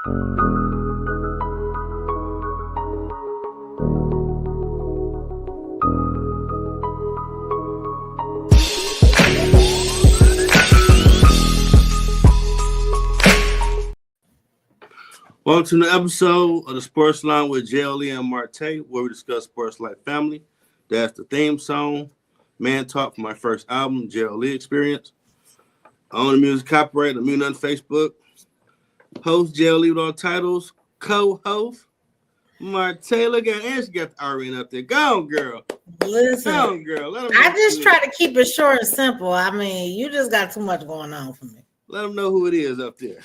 Welcome to the episode of the Sports Line with JLE Marte, where we discuss sports like family. That's the theme song. Man Talk for my first album, JLE Experience. I own the music copyright, the Mute on Facebook. Host JLE with all titles. Co-host Marte. Look at her. She got the R in up there. Go on, girl. Listen, go on, girl. I just try to keep it short and simple. I mean, you just got too much going on for me. Let them know who it is up there.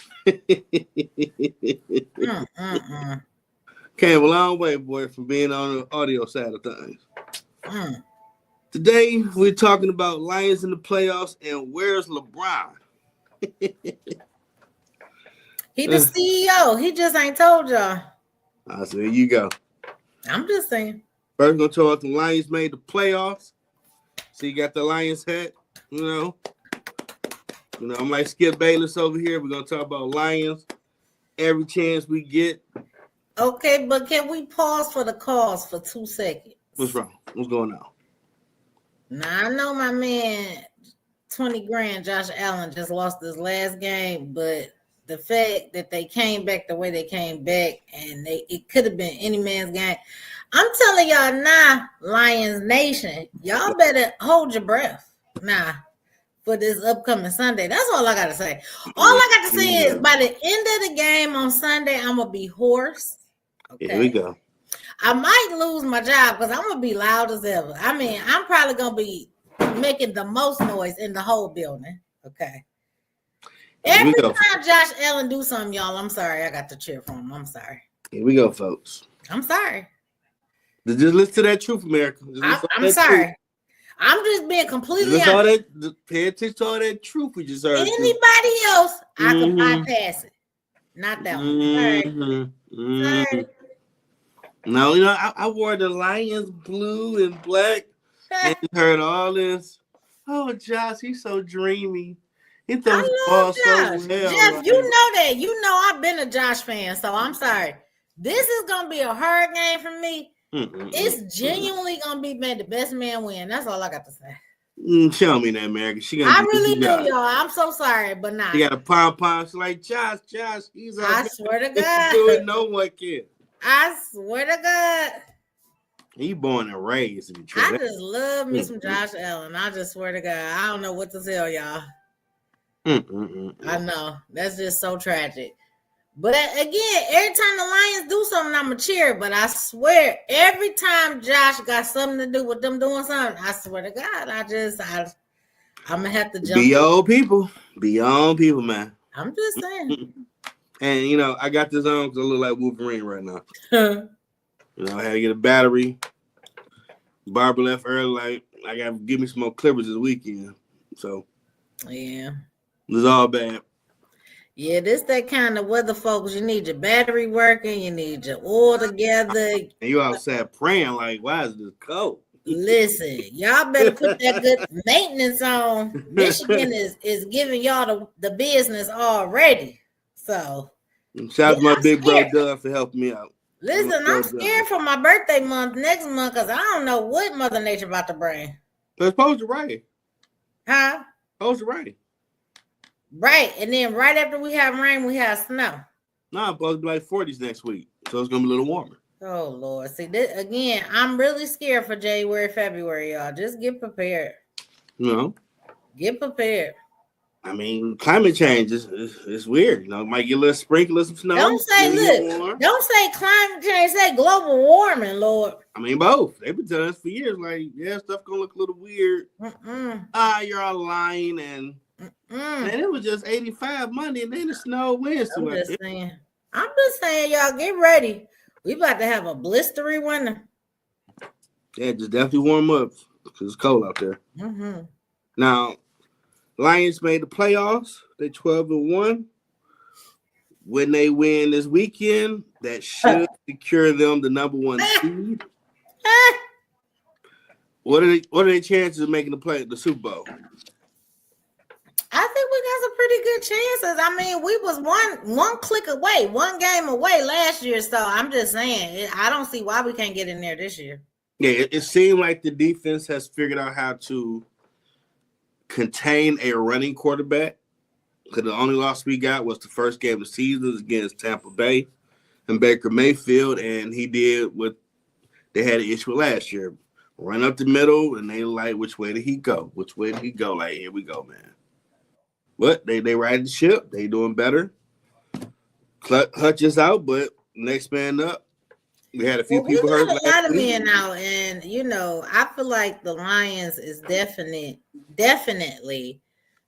Came a long way, boy, from being on the audio side of things. Today, we're talking about Lions in the playoffs and where's LeBron? He the CEO. He just ain't told y'all. So there you go. I'm just saying. First, going to talk about the Lions made the playoffs. So you got the Lions hat, you know. I'm like Skip Bayless over here. We're going to talk about Lions every chance we get. Okay, but can we pause for the cause for 2 seconds? What's wrong? What's going on? Now, I know my man, 20 grand, Josh Allen, just lost his last game, but the fact that they came back the way they came back, and it could have been any man's game. I'm telling y'all now, Lions Nation, y'all better hold your breath now for this upcoming Sunday. That's all I got to say. All I got to say is by the end of the game on Sunday, I'm going to be hoarse. Okay. Here we go. I might lose my job because I'm going to be loud as ever. I mean, I'm probably going to be making the most noise in the whole building. Okay. Every time Josh Allen do something, y'all, I'm sorry. I got to cheer for him. I'm sorry. Here we go, folks. I'm sorry. Just listen to that truth, America. I'm sorry. Truth. I'm just being completely honest. Pay attention to all that truth we just heard. Anybody else, I can bypass it. Not that one. Sorry. No, I wore the Lions blue and black and heard all this. Oh, Josh, he's so dreamy. He throws the ball so well. Jeff, you know that. You know I've been a Josh fan, so I'm sorry. This is going to be a hard game for me. It's genuinely going to be made the best man win. That's all I got to say. Show me that, America. I really do, y'all. I'm so sorry, but nah. You got a pom-pom. She's like, Josh, he's I swear to God. Do it, no one can. I swear to God. He born and raised in Detroit. I just love me some Josh Allen. I just swear to God. I don't know what to tell y'all. I know. That's just so tragic. But again, every time the Lions do something, I'm a cheer. But I swear, every time Josh got something to do with them doing something, I swear to God, I'm going to have to jump. Be your own people. Be your own people, man. I'm just saying. And, I got this on because I look like Wolverine right now. I had to get a battery. Barbara left early. Like, I got to give me some more clippers this weekend. So, yeah. It's all bad. Yeah, this that kind of weather, folks. You need your battery working. You need your oil together. And you outside praying like, why is this cold? Listen, y'all better put that good maintenance on. Michigan is giving y'all the business already. So, shout out to my big bro Doug for helping me out. Listen, I'm scared for my birthday month next month because I don't know what Mother Nature about to bring. It's supposed to rain. Huh? Supposed to rain. Right, and then right after we have rain, we have snow. No, it's supposed to be like 40s next week, so it's gonna be a little warmer. Oh Lord, see this again. I'm really scared for January, February, y'all. Just get prepared. Get prepared. I mean, climate change is weird. It might get a little sprinkle, some snow. Don't say climate change. Say global warming, Lord. I mean, both. They've been telling us for years, like, yeah, stuff gonna look a little weird. You're all lying and. And it was just 85 Monday, and then the snow wins. I'm just saying, y'all get ready. We about to have a blistery winter. Yeah, just definitely warm up because it's cold out there. Now, Lions made the playoffs. They 12-1. When they win this weekend, that should secure them the number 1 seed. What are their chances of making the Super Bowl? I think we got some are pretty good chances. I mean, we was one click away, one game away last year. So I'm just saying, I don't see why we can't get in there this year. Yeah, it seemed like the defense has figured out how to contain a running quarterback. Because the only loss we got was the first game of the season against Tampa Bay and Baker Mayfield, and he did what they had an issue with last year. Run up the middle, and they like, which way did he go? Which way did he go? Like, here we go, man. But they ride the ship. They doing better. Hutch is out, but next man up. We had a few people hurt. We got a lot of men out, and I feel like the Lions is definitely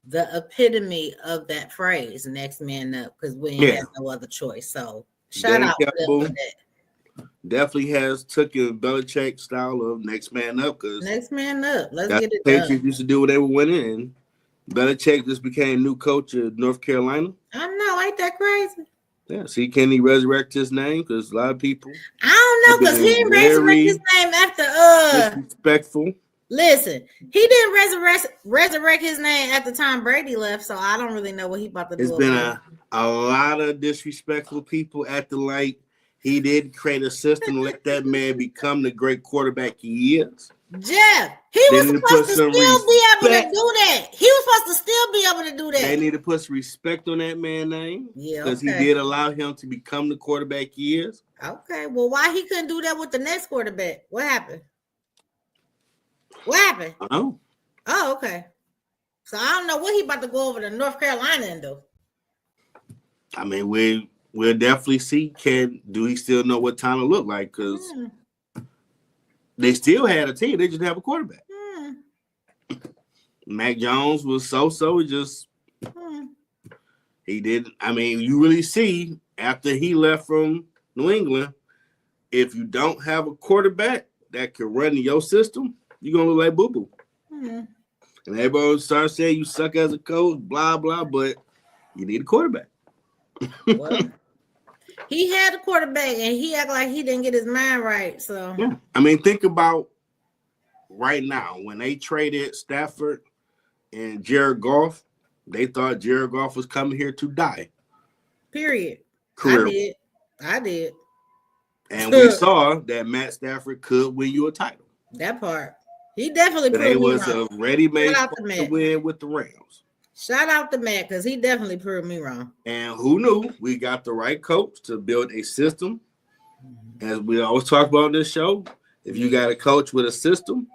the epitome of that phrase, next man up, because we ain't have no other choice. So shout out to them for that. Definitely has took a Belichick style of next man up, because next man up. Let's get it done. Patriots done. used to do when they were winning, and Belichick just became new coach of North Carolina. I know, ain't that crazy? Yeah, see, can he resurrect his name? Because a lot of people, I don't know, because he didn't resurrect his name after disrespectful. Listen, he didn't resurrect his name at the time Brady left, so I don't really know what he about to do. It's been a lot of disrespectful people acting like he didn't create a system to let that man become the great quarterback he is. Jeff, he was supposed to still be able to do that. He was supposed to still be able to do that. They need to put some respect on that man's name. Yeah, because he did allow him to become the quarterback he is. Okay, well, why he couldn't do that with the next quarterback? What happened? What happened? I don't know. Oh, okay. So I don't know what he about to go over to North Carolina and do. I mean, we'll definitely see. Do he still know what time to look like? Because they still had a team. They just have a quarterback. Mac Jones was so. Just he didn't. I mean, you really see after he left from New England, if you don't have a quarterback that can run your system, you're gonna look like boo boo. And everybody starts saying you suck as a coach, blah blah. But you need a quarterback. Well, he had a quarterback, and he acted like he didn't get his mind right. So yeah, I mean, think about right now when they traded Stafford and Jared Goff. They thought Jared Goff was coming here to die. Period. Career. I did. And we saw that Matt Stafford could win you a title. That part. He definitely proved me wrong. It was a ready-made to win with the Rams. Shout out to Matt, because he definitely proved me wrong. And who knew we got the right coach to build a system. As we always talk about on this show, if you got a coach with a system,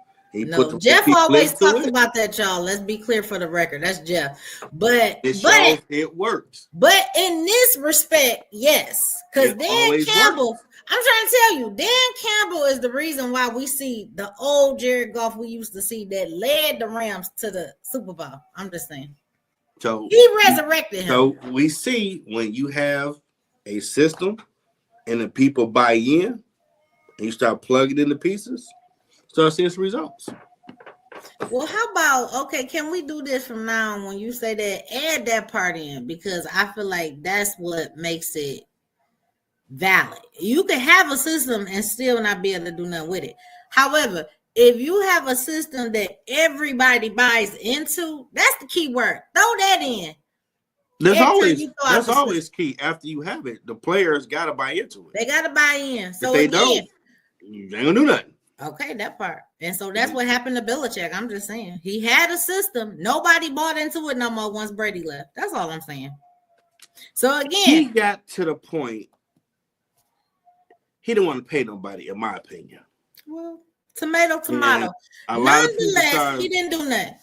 Jeff always talks about that, y'all. Let's be clear for the record. That's Jeff. But it works. But in this respect, yes. Because Dan Campbell, I'm trying to tell you, Dan Campbell is the reason why we see the old Jared Goff we used to see that led the Rams to the Super Bowl. I'm just saying. So he resurrected him. So we see when you have a system and the people buy in and you start plugging in the pieces, start seeing some results. Well, how about, okay, can we do this from now on when you say that, add that part in, because I feel like that's what makes it valid. You can have a system and still not be able to do nothing with it. However, if you have a system that everybody buys into, that's the key word. Throw that in. That's always key. After you have it, the players got to buy into it. They got to buy in. So if they don't, you ain't going to do nothing. Okay, that part. And so that's what happened to Belichick. I'm just saying. He had a system. Nobody bought into it no more once Brady left. That's all I'm saying. So again, he got to the point he didn't want to pay nobody, in my opinion. Well, tomato. And a lot of people he didn't do nothing.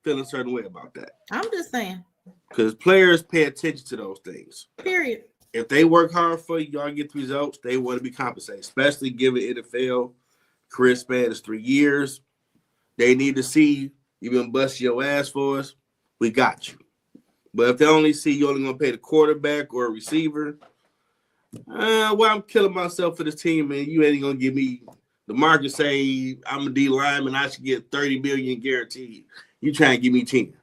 Feeling a certain way about that. I'm just saying. Because players pay attention to those things. Period. If they work hard for you, y'all get the results, they want to be compensated. Especially given NFL career span is 3 years. They need to see you been busting your ass for us. We got you. But if they only see you only going to pay the quarterback or a receiver, well, I'm killing myself for this team, and you ain't going to give me the market say I'm a D lineman, I should get $30 million guaranteed. You trying to give me 10.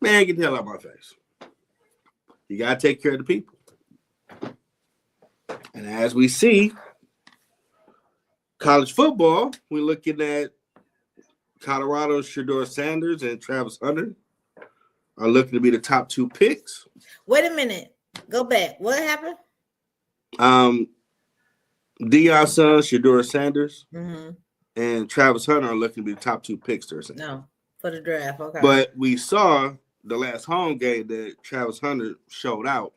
Man, get the hell out of my face. You got to take care of the people. And as we see, college football, we're looking at Colorado's Shedeur Sanders and Travis Hunter are looking to be the top 2 picks. Wait a minute. Go back. What happened? Deion's son, Shedeur Sanders, Mm-hmm. and Travis Hunter are looking to be the top 2 picks. They're saying. No, for the draft. Okay. But we saw the last home game that Travis Hunter showed out.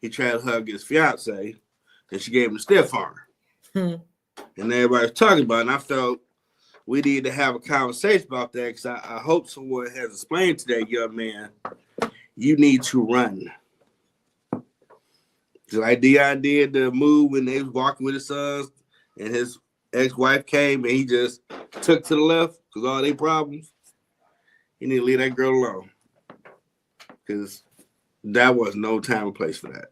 He tried to hug his fiance, and she gave him a stiff arm. And everybody's talking about it, and I felt we need to have a conversation about that because I hope someone has explained to that young man, you need to run. Just like Deion did the move when they was walking with his sons and his ex-wife came and he just took to the left because all their problems. You need to leave that girl alone because that was no time and place for that.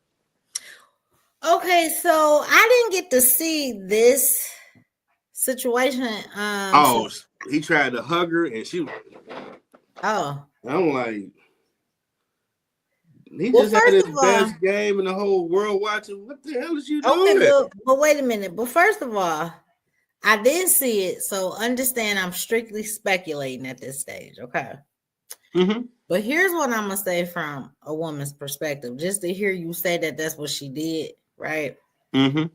Okay, so I didn't get to see this situation. He tried to hug her and she. Oh, I'm like, he just had his best game in the whole world watching. What the hell is you doing? Okay, but wait a minute. But first of all, I did see it, so understand I'm strictly speculating at this stage. Okay. Mm-hmm. But here's what I'm gonna say from a woman's perspective, just to hear you say that that's what she did, right? Mm-hmm.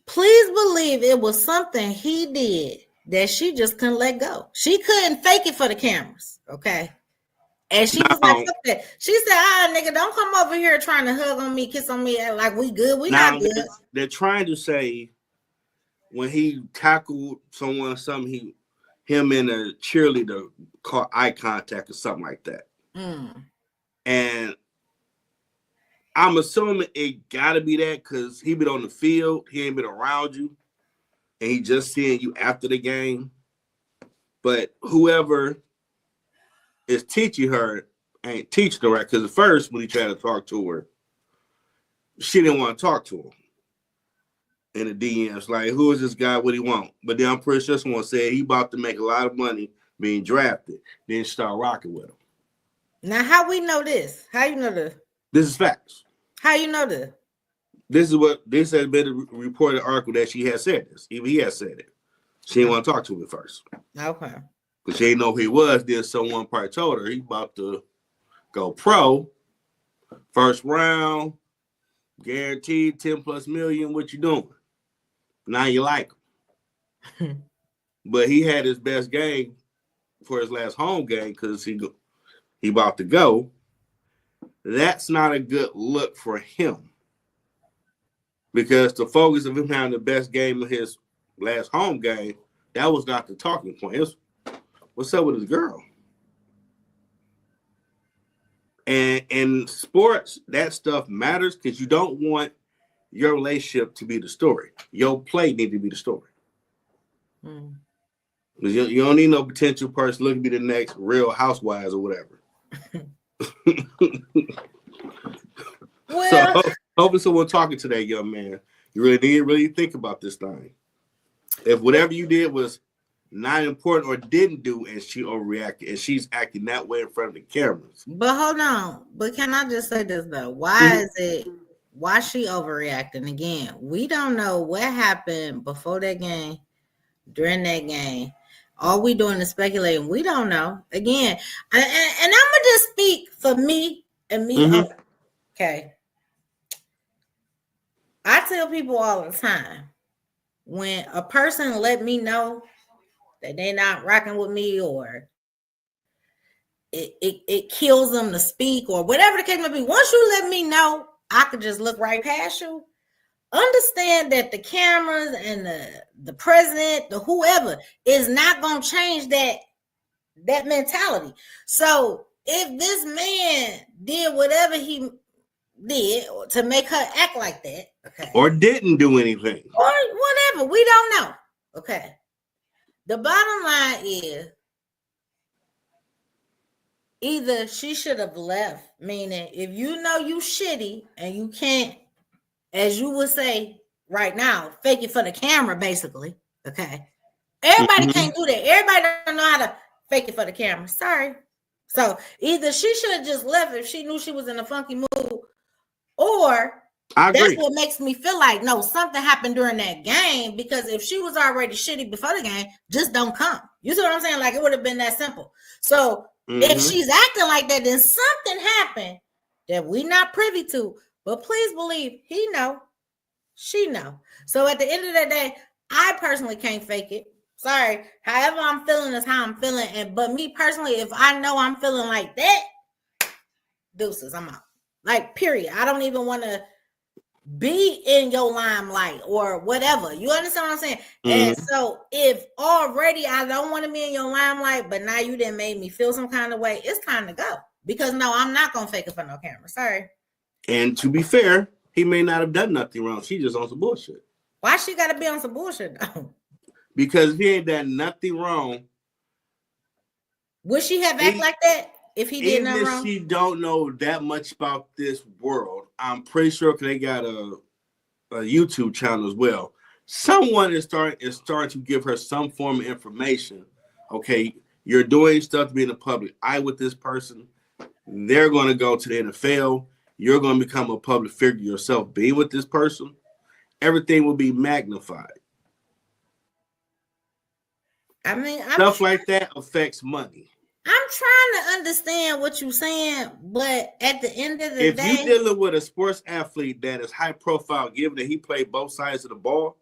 Please believe it was something he did that she just couldn't let go. She couldn't fake it for the cameras, okay? And she was like, fuck that. She said, nigga, don't come over here trying to hug on me, kiss on me, like we good. We not good. They're trying to say when he tackled someone, him and a cheerleader caught eye contact or something like that. And I'm assuming it gotta be that because he been on the field, he ain't been around you, and he just seeing you after the game. But whoever is teaching her ain't teaching her right. Because at first, when he tried to talk to her, she didn't want to talk to him. In the DMs, like, who is this guy? What he want? But then I'm pretty sure someone said he about to make a lot of money being drafted. Then start rocking with him. Now, how we know this? How you know this? This is facts. How you know this? This has been a reported article that she has said this. Even he has said it. She didn't want to talk to him at first. Okay. Because she didn't know who he was. Then someone probably told her he about to go pro. First round, guaranteed 10 plus million. What you doing? Now you like him. But he had his best game for his last home game because he about to go. That's not a good look for him. Because the focus of him having the best game of his last home game, that was not the talking point. It was, what's up with his girl? And in sports, that stuff matters because you don't want your relationship to be the story. Your play need to be the story. Because you don't need no potential person looking to be the next Real Housewives or whatever. Well, so hopefully someone talking to that young man. You really need to really think about this thing. If whatever you did was not important or didn't do and she overreacted and she's acting that way in front of the cameras. But hold on. But can I just say this though? Why she overreacting again? We don't know what happened before that game, during that game. All we doing is speculating. We don't know. Again, and I'm gonna just speak for me and me. Okay. I tell people all the time, when a person let me know that they're not rocking with me or it kills them to speak or whatever the case may be, once you let me know, I could just look right past you. Understand that the cameras and the president, the whoever, is not going to change that mentality. So if this man did whatever he did to make her act like that, okay, or didn't do anything, or whatever, we don't know. Okay, the bottom line is either she should have left, meaning if you know you shitty and you can't, as you would say right now, fake it for the camera, basically. Okay, everybody can't do that. Everybody don't know how to fake it for the camera. Sorry. So either she should have just left if she knew she was in a funky mood, or that's what makes me feel like, no, something happened during that game, because if she was already shitty before the game, just don't come. You see what I'm saying? Like, it would have been that simple. So If she's acting like that, then something happened that we not privy to. But please believe he know, she know. So at the end of the day, I personally can't fake it. Sorry. However I'm feeling is how I'm feeling. But me personally, if I know I'm feeling like that, deuces, I'm out. Like, period. I don't even want to be in your limelight or whatever. You understand what I'm saying? And so if already I don't want to be in your limelight, but now you done made me feel some kind of way, it's time to go. Because no, I'm not going to fake it for no camera. Sorry. And to be fair, he may not have done nothing wrong. She just on some bullshit. Why she got to be on some bullshit though? Because he ain't done nothing wrong. Would she have acted like that if he did nothing wrong? Even if she don't know that much about this world, I'm pretty sure they got a YouTube channel as well. Someone is starting to give her some form of information. Okay, you're doing stuff to be in the public eye with this person. They're going to go to the NFL. You're going to become a public figure yourself. Being with this person, everything will be magnified. I mean, stuff like that affects money. I'm trying to understand what you're saying, but at the end of the day, if you're dealing with a sports athlete that is high profile, given that he played both sides of the ball,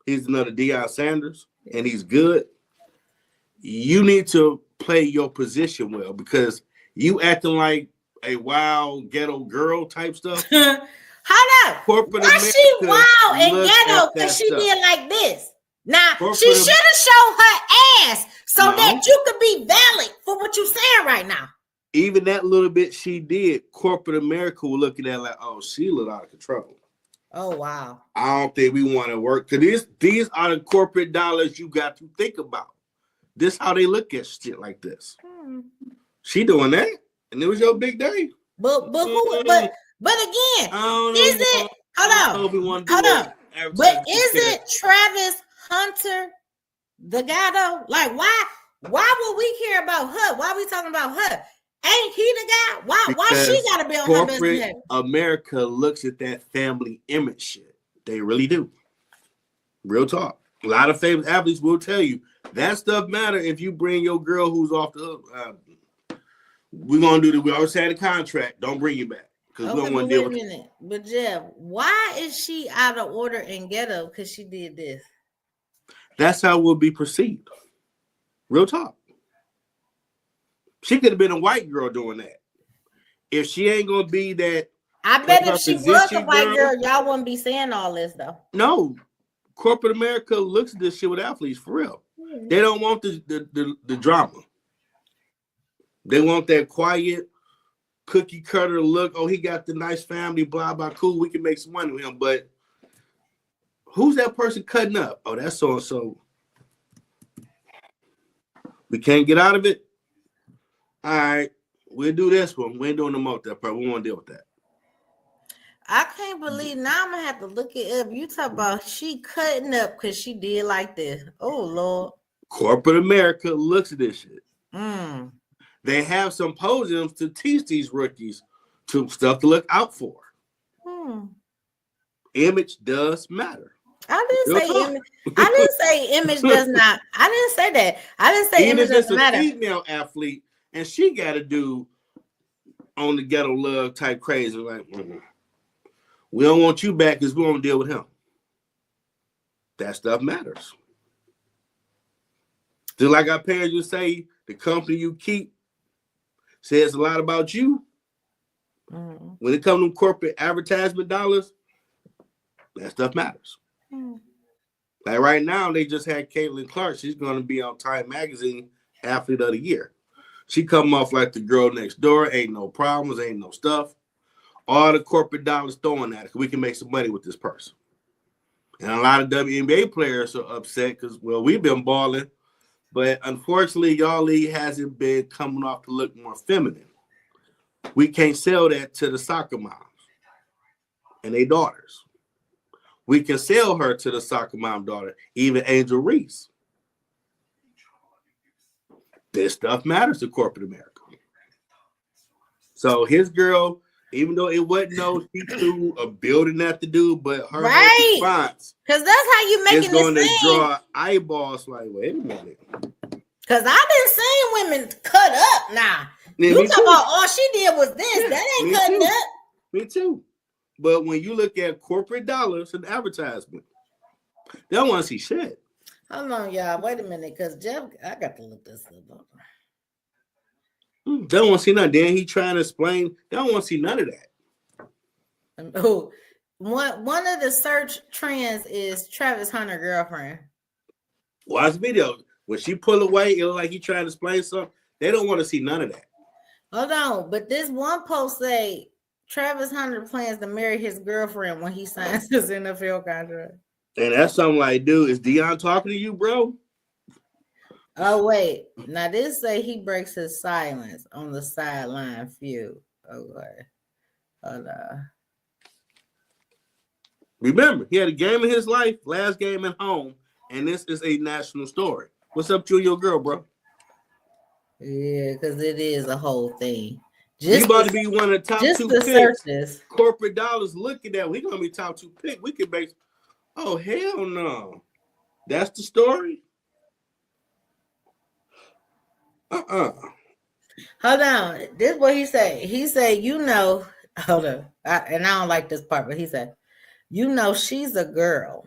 he's another Deion Sanders, and he's good. You need to play your position well, because you acting like a wild ghetto girl type stuff. Hold up. Corporate Why she wild and ghetto because she did like this? Now, she should have showed her ass so that you could be valid for what you're saying right now. Even that little bit she did, corporate America will look at that like, oh, she look out of control. Oh, wow. I don't think we want to work. Because these are the corporate dollars you got to think about. This how they look at shit like this. She doing that, and it was your big day. But again, is it? Hold on. But is it Travis Hunter, the guy though? Like, why would we care about her? Why are we talking about her? Ain't he the guy? Why she gotta be on her best behavior? America looks at that family image shit. They really do. Real talk. A lot of famous athletes will tell you that stuff matter if you bring your girl who's off the hook. We're gonna do this. We always had a contract. Don't bring you back. Because we don't want to deal with it. But Jeff, why is she out of order and ghetto because she did this? That's how it will be perceived. Real talk. She could have been a white girl doing that. If she ain't gonna be that, I bet if she was a white girl, y'all wouldn't be saying all this though. No, corporate America looks at this shit with athletes for real. They don't want the drama. They want that quiet, cookie cutter look. Oh, he got the nice family, blah blah. Cool, we can make some money with him. But who's that person cutting up? Oh, that's so and so. We can't get out of it. All right, we'll do this one. We ain't doing no more that part. We won't deal with that. I can't believe now. I'm gonna have to look it up. You talk about she cutting up because she did like this. Oh Lord. Corporate America looks at this shit. They have symposiums to teach these rookies to stuff to look out for. Image does matter. I didn't say image does not. I didn't say that. I didn't say image doesn't matter. Even if it's a female athlete and she got to do on the ghetto love type crazy, like, we don't want you back because we won't deal with him. That stuff matters. Just like our parents would say, the company you keep says a lot about you. When it comes to corporate advertisement dollars, that stuff matters. Like right now, they just had Caitlin Clark. She's going to be on Time Magazine Athlete of the Year. She come off like the girl next door. Ain't no problems, ain't no stuff. All the corporate dollars throwing at it. We can make some money with this person. And a lot of WNBA players are upset because, well, we've been balling. But unfortunately, y'all league hasn't been coming off to look more feminine. We can't sell that to the soccer moms and their daughters. We can sell her to the soccer mom daughter, even Angel Reese. This stuff matters to corporate America. So his girl, even though it wasn't no see-through a building that to do, but her response, because that's how you make it going to draw eyeballs. Like, wait a minute, Cause I've been seeing women cut up now. Yeah, You me talking too. about all she did was this. Yeah, That ain't me cutting too. up. Me too. But when you look at corporate dollars and advertisement, they don't want to see shit. Hold on, y'all. Wait a minute, cause Jeff, I got to look this up. They don't want to see nothing. Then he trying to explain. They don't want to see none of that. Oh, one of the search trends is Travis Hunter girlfriend. Watch the video. When she pull away, it look like he trying to explain something. They don't want to see none of that. Hold on, but this one post say Travis Hunter plans to marry his girlfriend when he signs his NFL contract. And that's something like, dude, is Deion talking to you, bro? Oh wait, now this say he breaks his silence on the sideline feud. Okay, hold on. Remember, he had a game in his life, last game at home, and this is a national story. What's up to you and your girl, bro? Yeah, because it is a whole thing. He about to be one of the top just two to search picks. this. Corporate dollars looking at. We gonna be top two pick. We could make. Oh hell no, that's the story. Hold on. This is what he said. He said, hold on. And I don't like this part, but he said, she's a girl.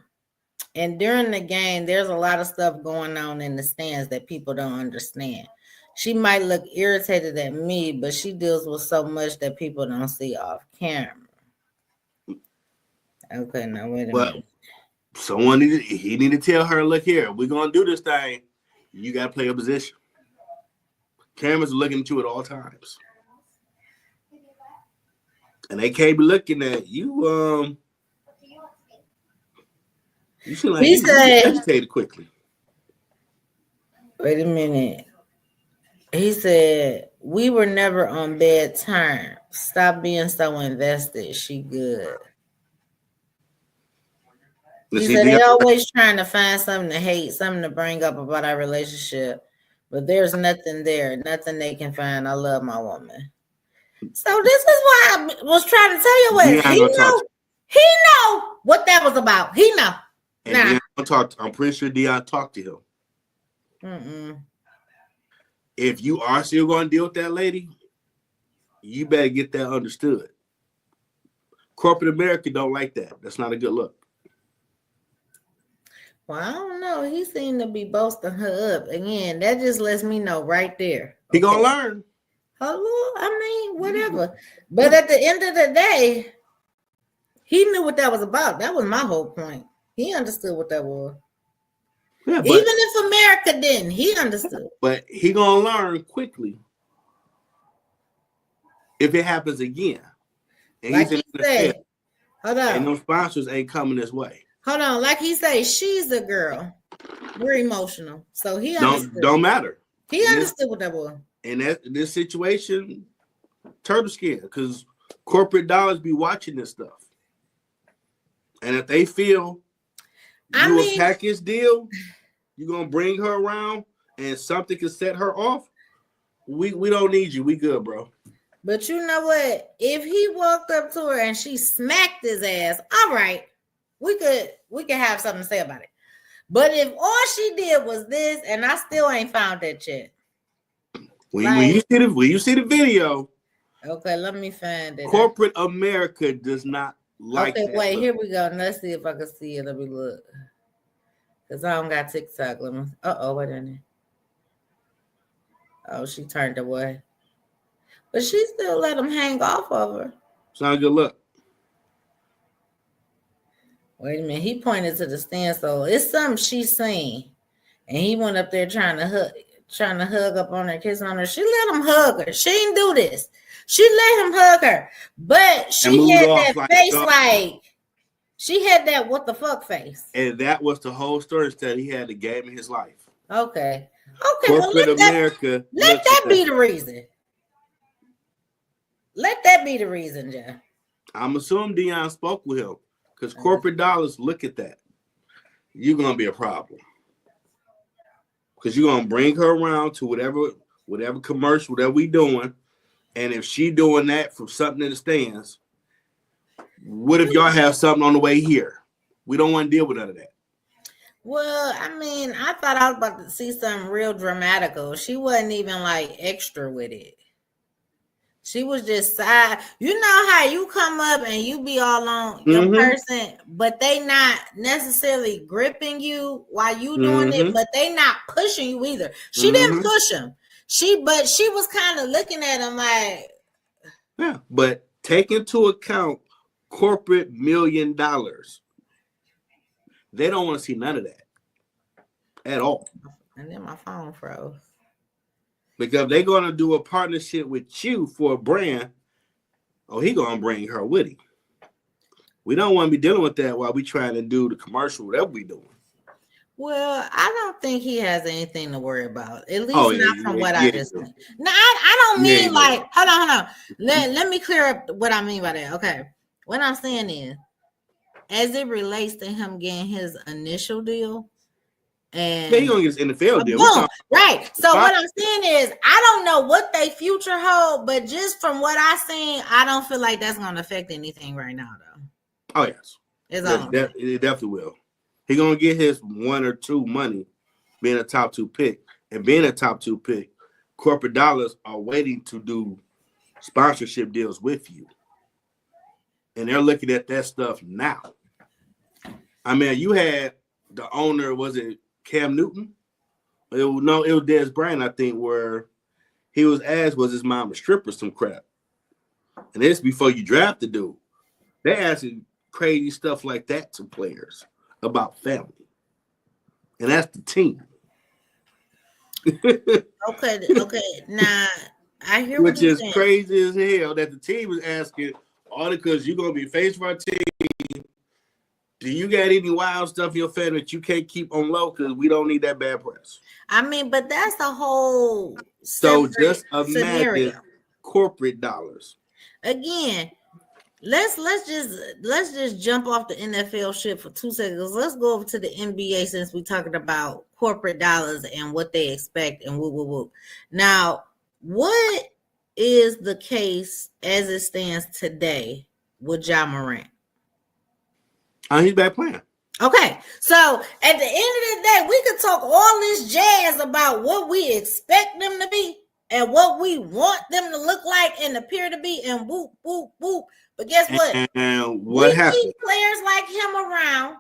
And during the game, there's a lot of stuff going on in the stands that people don't understand. She might look irritated at me, but she deals with so much that people don't see off camera. Okay, now wait a minute. Someone need to tell her, look here, we're gonna do this thing. You gotta play a position. Cameras are looking at you at all times. And they can't be looking at you. You seem like you agitated quickly. Wait a minute. He said, we were never on bad terms. Stop being so invested. She good. He said they always trying to find something to hate, something to bring up about our relationship. But there's nothing there, nothing they can find. I love my woman. So this is why I was trying to tell you he know what that was about. He know. And I'm pretty sure Deion talked to him. Mm-mm. If you are still going to deal with that lady, you better get that understood. Corporate America don't like that. That's not a good look. Well, I don't know. He seemed to be boasting her up. Again, that just lets me know right there. He gonna learn. Hello, I mean, whatever. But at the end of the day, he knew what that was about. That was my whole point. He understood what that was. Yeah, even if America didn't, he understood. But he gonna learn quickly if it happens again. And like he's in the said, hold on. And those sponsors ain't coming this way. Hold on, like he said, she's a girl. We're emotional, so he understood. Don't matter. He understood what that was. And this situation, turtle skin, because corporate dollars be watching this stuff. And if they feel a package deal, you're gonna bring her around, and something can set her off. We don't need you. We good, bro. But you know what? If he walked up to her and she smacked his ass, all right. We could have something to say about it. But if all she did was this, and I still ain't found that yet. When you see the video, okay, let me find it. Corporate America does not like that. Okay, wait, here we go. Let's see if I can see it. Let me look. Because I don't got TikTok. Wait a minute. Oh, she turned away. But she still let him hang off of her. It's not a good look. Wait a minute. He pointed to the stand, so it's something she's seen. And he went up there trying to hug up on her, kiss on her. She let him hug her. She didn't do this. She let him hug her. But she had that face like she had that what the fuck face. And that was the whole story that he had the game in his life. Okay. Corporate America. Let that be the reason. Let that be the reason, Jeff. I'm assuming Deion spoke with him. Because corporate dollars look at that. You're going to be a problem. Because you're going to bring her around to whatever commercial, whatever we doing. And if she doing that from something in the stands, what if y'all have something on the way here? We don't want to deal with none of that. Well, I mean, I thought I was about to see something real dramatical. She wasn't even like extra with it. She was just side. You know how you come up and you be all on your person, but they not necessarily gripping you while you doing it, but they not pushing you either. She didn't push him. She was kind of looking at him like, yeah. But take into account corporate $1 million. They don't want to see none of that at all. And then my phone froze. Because they're going to do a partnership with you for a brand. Oh, he going to bring her with him. We don't want to be dealing with that while we trying to do the commercial, whatever we doing. Well, I don't think he has anything to worry about. At least not from what I just said. No, I don't mean like, hold on. Let me clear up what I mean by that. Okay. What I'm saying is, as it relates to him getting his initial deal, and he's gonna get his NFL deal. Boom, right. So what I'm saying is, I don't know what they future hold, but just from what I seen, I don't feel like that's gonna affect anything right now, though. Oh yes, it definitely will. He's gonna get his 1 or 2 money, being a top 2 pick, and being a top 2 pick. Corporate dollars are waiting to do sponsorship deals with you, and they're looking at that stuff now. I mean, you had the owner, was it Cam Newton? It was Des Bryant, I think, where he was asked, was his mom a stripper, some crap. And this before you draft the dude. They asking crazy stuff like that to players about family. And that's the team. Okay. Now, I hear Which what you're is saying. crazy as hell that the team is asking, all because you're going to be face for our team. Do you got any wild stuff in your family that you can't keep on low because we don't need that bad press? I mean, but that's the whole. So just imagine scenario. Corporate dollars. Again, let's just jump off the NFL shit for 2 seconds. Let's go over to the NBA since we're talking about corporate dollars and what they expect and whoop. Now, what is the case as it stands today with Ja Morant? He's back playing. Okay, so at the end of the day, we could talk all this jazz about what we expect them to be and what we want them to look like and appear to be, and whoop. But guess what? And what happened? Keep players like him around.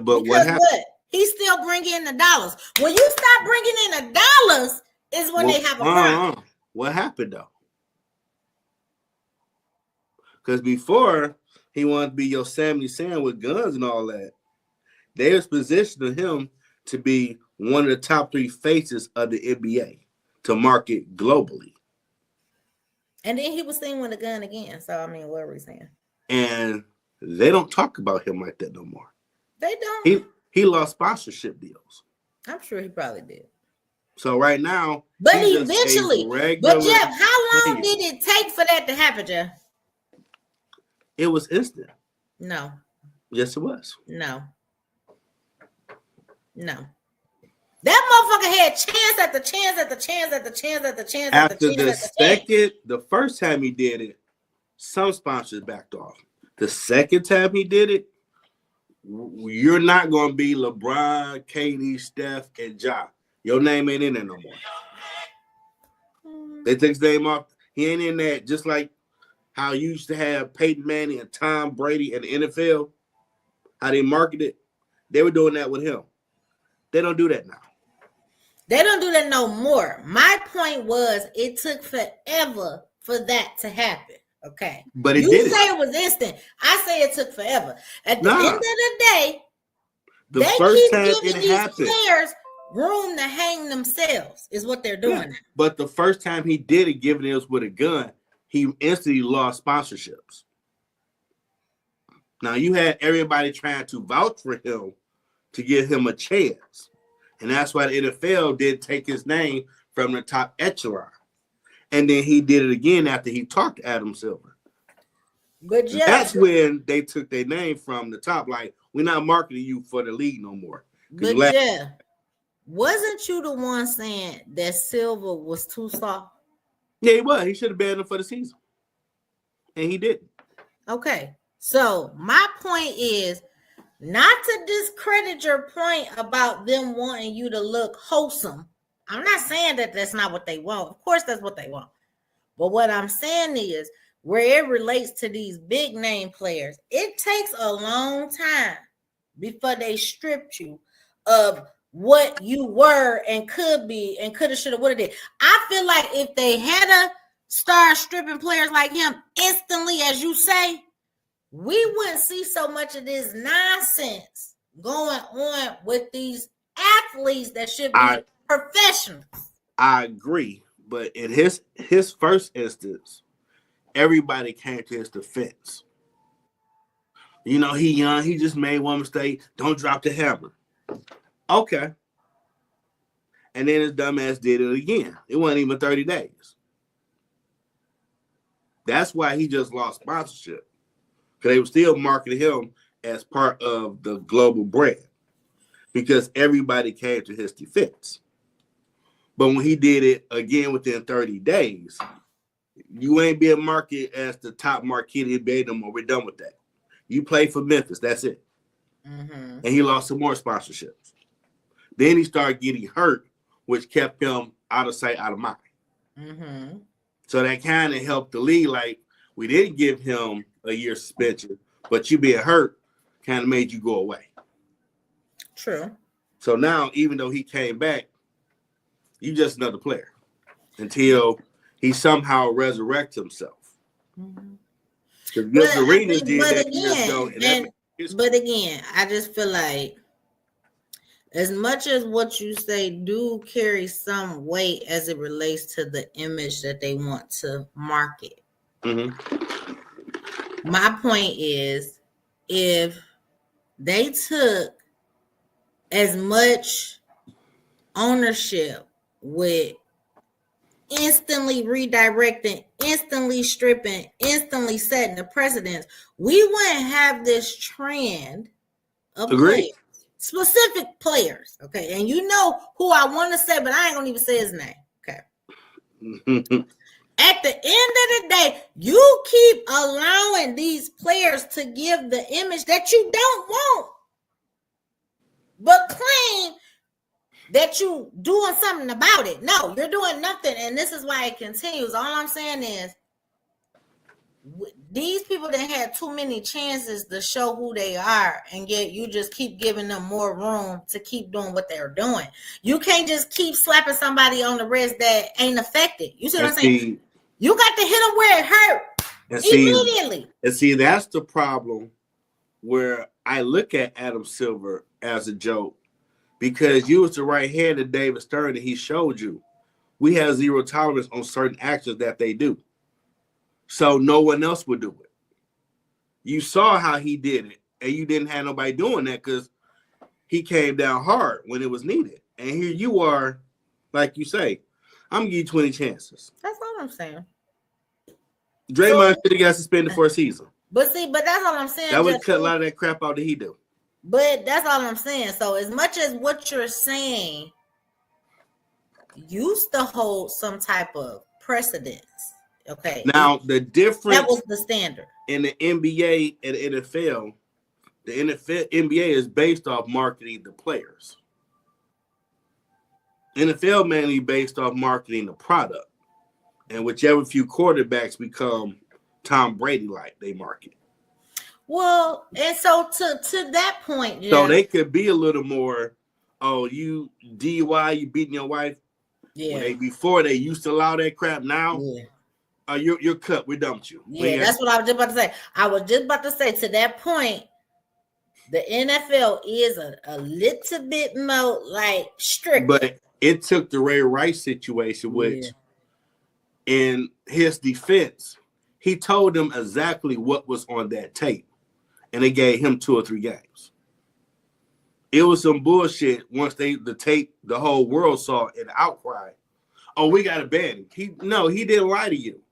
But what happened? He still bring in the dollars. When you stop bringing in the dollars, is when they have a problem. What happened though? Because before he wanted to be your Sammy Sam with guns and all that. They was positioning him to be one of the top 3 faces of the NBA to market globally. And then he was seen with a gun again. So, I mean, what are we saying? And they don't talk about him like that no more. They don't. He lost sponsorship deals. I'm sure he probably did. So right now, but eventually. But Jeff, how long did it take for that to happen, Jeff? It was instant. No. Yes, it was. No. That motherfucker had chance after chance after chance after chance after chance after after chance. The first time he did it, some sponsors backed off. The second time he did it, you're not going to be LeBron, KD, Steph, and Ja. Your name ain't in there no more. They took his name off. He ain't in that, just like how you used to have Peyton Manning and Tom Brady in the NFL, how they marketed it. They were doing that with him. They don't do that now. They don't do that no more. My point was it took forever for that to happen. Okay. But it you did. Say it was instant. I say it took forever. At the end of the day, the first time it happened, players room to hang themselves is what they're doing. Yeah. But the first time he did it, given it was with a gun, he instantly lost sponsorships. Now you had everybody trying to vouch for him to give him a chance. And that's why the NFL did take his name from the top echelon. And then he did it again after he talked to Adam Silver. But yeah, that's when they took their name from the top. Like, we're not marketing you for the league no more. But yeah, wasn't you the one saying that Silver was too soft? Yeah, he was. He should have banned him for the season. And he didn't. Okay. So my point is, not to discredit your point about them wanting you to look wholesome. I'm not saying that that's not what they want. Of course, that's what they want. But what I'm saying is, where it relates to these big name players, it takes a long time before they stripped you of what you were and could be and coulda, shoulda, woulda did. I feel like if they had a start stripping players like him instantly, as you say, we wouldn't see so much of this nonsense going on with these athletes that should be professionals. I agree, but in his first instance, everybody came to his defense. You know, he young, he just made one mistake. Don't drop the hammer. Okay. And then his dumbass did it again. It wasn't even 30 days. That's why he just lost sponsorship. Because they were still marketing him as part of the global brand. Because everybody came to his defense. But when he did it again within 30 days, you ain't being marketed as the top market in NBA no more. We're done with that. You play for Memphis. That's it. Mm-hmm. And he lost some more sponsorships. Then he started getting hurt, which kept him out of sight, out of mind. Mm-hmm. So that kind of helped the league. Like, we didn't give him a year suspension, but you being hurt kind of made you go away. True. So now, even though he came back, you just another player until he somehow resurrects himself. Mm-hmm. Because Arenas did that years ago. But again, I just feel like as much as what you say do carry some weight as it relates to the image that they want to market. Mm-hmm. My point is, if they took as much ownership with instantly redirecting, instantly stripping, instantly setting the precedence, we wouldn't have this trend of players, specific players. Okay. And you know who I want to say, but I ain't gonna even say his name. Okay. At the end of the day, you keep allowing these players to give the image that you don't want, but claim that you doing something about it. No, you're doing nothing. And this is why it continues. All I'm saying is these people that had too many chances to show who they are, and yet you just keep giving them more room to keep doing what they're doing. You can't just keep slapping somebody on the wrist that ain't affected. You see what I'm saying? You got to hit them where it hurt immediately. And see, that's the problem where I look at Adam Silver as a joke. Because you was the right hand of David Stern, and he showed you we have zero tolerance on certain actions that they do. So no one else would do it. You saw how he did it, and you didn't have nobody doing that because he came down hard when it was needed. And here you are, like you say, I'm going to give you 20 chances. That's all I'm saying. Draymond should have got suspended for a season. But that's all I'm saying. That would cut a lot of that crap out that he do. But that's all I'm saying. So as much as what you're saying used to hold some type of precedence, okay. Now the difference that was the standard in the NBA and NFL. The NBA is based off marketing the players. NFL mainly based off marketing the product, and whichever few quarterbacks become Tom Brady like, they market. Well, and so to that point, Jeff, so they could be a little more, oh, you DUI, you beating your wife. Yeah. Before they used to allow that crap. Now, you're cut. We're done with you. Yeah, that's what I was just about to say. I was just about to say, to that point, the NFL is a little bit more like strict. But it took the Ray Rice situation, which in his defense, he told them exactly what was on that tape. And they gave him 2 or 3 games. It was some bullshit once the tape, the whole world saw an outcry. Oh, we got to ban him. He didn't lie to you.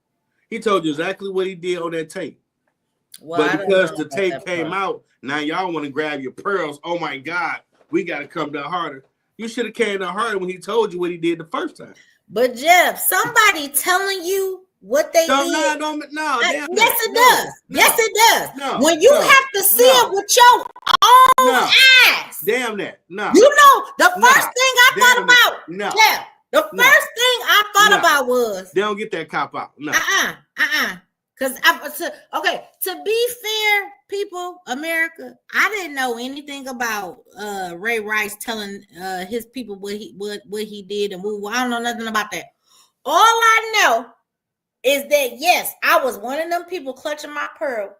He told you exactly what he did on that tape. Well, but because the tape came out, now y'all want to grab your pearls. Oh my God, we got to come down harder. You should have came down harder when he told you what he did the first time. But Jeff, somebody telling you what they did. No. Yes, it does. Yes, it does. When you have to see it with your own No. eyes. Damn that. No. You know, the Nah. first thing I Damn thought that. about, No. yeah, the No. first thing I thought No. about was They don't get that cop out. No. Because to be fair, people, America, I didn't know anything about Ray Rice telling his people what he did and I don't know nothing about that. All I know is that yes, I was one of them people clutching my pearl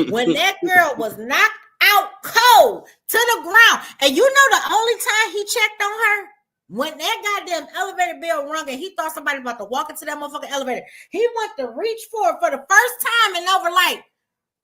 when that girl was knocked out cold to the ground. And you know the only time he checked on her? When that goddamn elevator bell rung and he thought somebody was about to walk into that motherfucking elevator, he went to reach for it for the first time in over like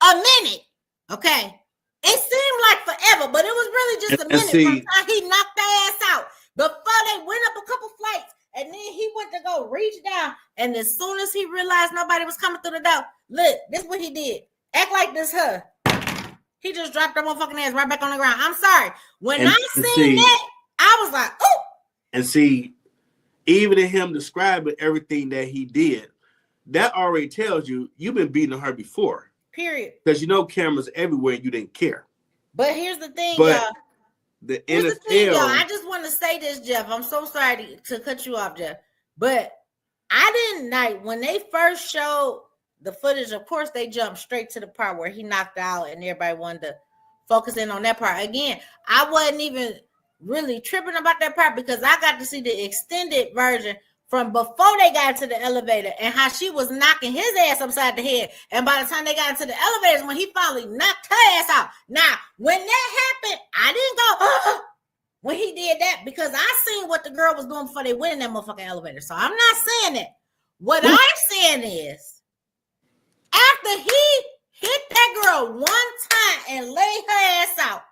a minute. Okay. It seemed like forever, but it was really just a minute from the time he knocked their ass out before they went up a couple flights. And then he went to go reach down. And as soon as he realized nobody was coming through the door, look, this is what he did. Act like this her. He just dropped her motherfucking ass right back on the ground. I'm sorry. When I seen that, I was like, oh. And see, even in him describing everything that he did, that already tells you you've been beating her before. Period. Because you know cameras everywhere and you didn't care. But here's the thing, y'all. The NFL. I just want to say this, Jeff. I'm so sorry to cut you off, Jeff. But I didn't like when they first showed the footage. Of course, they jumped straight to the part where he knocked out and everybody wanted to focus in on that part. Again, I wasn't even really tripping about that part because I got to see the extended version from before they got into the elevator and how she was knocking his ass upside the head. And by the time they got into the elevators, when he finally knocked her ass out. Now, when that happened, I didn't go when he did that because I seen what the girl was doing before they went in that motherfucking elevator. So I'm not saying that. What I'm saying is, after he hit that girl one time and laid her ass out,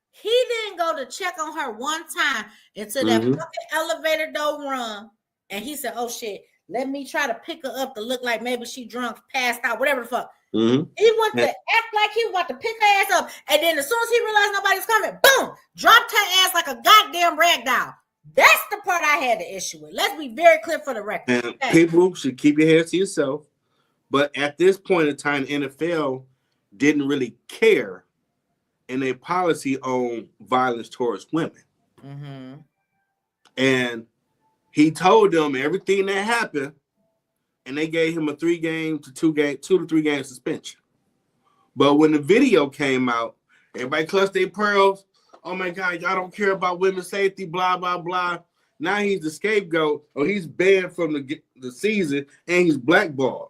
he didn't go to check on her one time until that fucking elevator door rung. And he said, oh shit, let me try to pick her up to look like maybe she drunk, passed out, whatever the fuck. He went to act like he was about to pick her ass up. And then as soon as he realized nobody's coming, boom, dropped her ass like a goddamn rag doll. That's the part I had the issue with. Let's be very clear for the record. And people should keep your hands to yourself. But at this point in time, the NFL didn't really care in their policy on violence towards women. And he told them everything that happened, and they gave him a 2 to 3 game suspension. But when the video came out, everybody clutched their pearls. Oh my God, y'all don't care about women's safety, blah, blah, blah. Now he's the scapegoat, or he's banned from the season, and he's blackballed.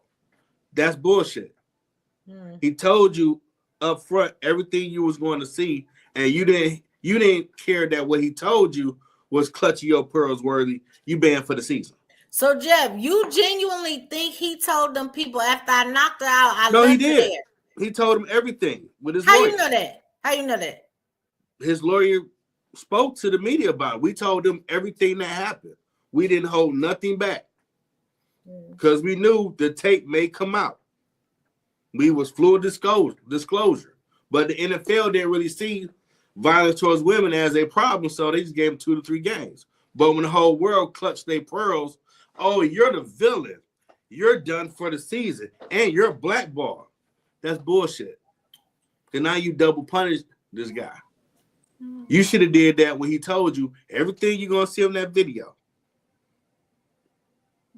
That's bullshit. He told you up front everything you was going to see, and you didn't care that what he told you was clutching your pearls worthy. You banned for the season. So Jeff, you genuinely think he told them people after I knocked her out? No, he did. He told them everything with his lawyer. How you know that? His lawyer spoke to the media about it. We told them everything that happened. We didn't hold nothing back because we knew the tape may come out. We was full disclosure, but the NFL didn't really see violence towards women as a problem, so they just gave him 2 to 3 games. But when the whole world clutched their pearls, oh, you're the villain. You're done for the season, and you're blackballed. That's bullshit. And now you double punished this guy. You should have did that when he told you everything you're going to see on that video.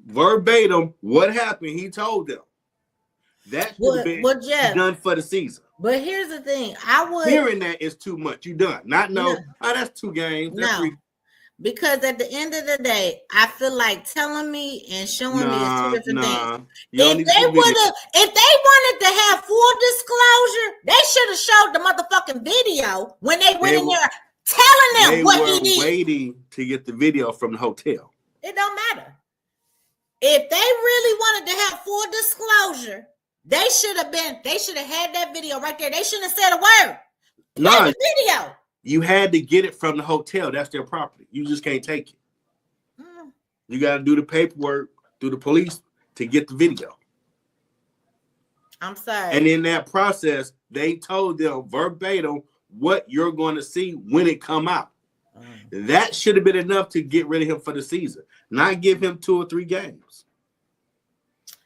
Verbatim, what happened, he told them. That should have been done for the season. But here's the thing. Hearing that is too much. You done. That's 2 games. That's 3. Because at the end of the day, I feel like telling me and showing me is 2 different things. If they wanted to have full disclosure, they should have showed the motherfucking video when they went in there telling them what he did. Waiting to get the video from the hotel. It don't matter. If they really wanted to have full disclosure, they should have had that video right there. They shouldn't have said a word. No, the video. You had to get it from the hotel. That's their property. You just can't take it. You got to do the paperwork through the police to get the video. I'm sorry. And in that process, they told them verbatim what you're going to see when it come out. That should have been enough to get rid of him for the season, not give him 2 or 3 games.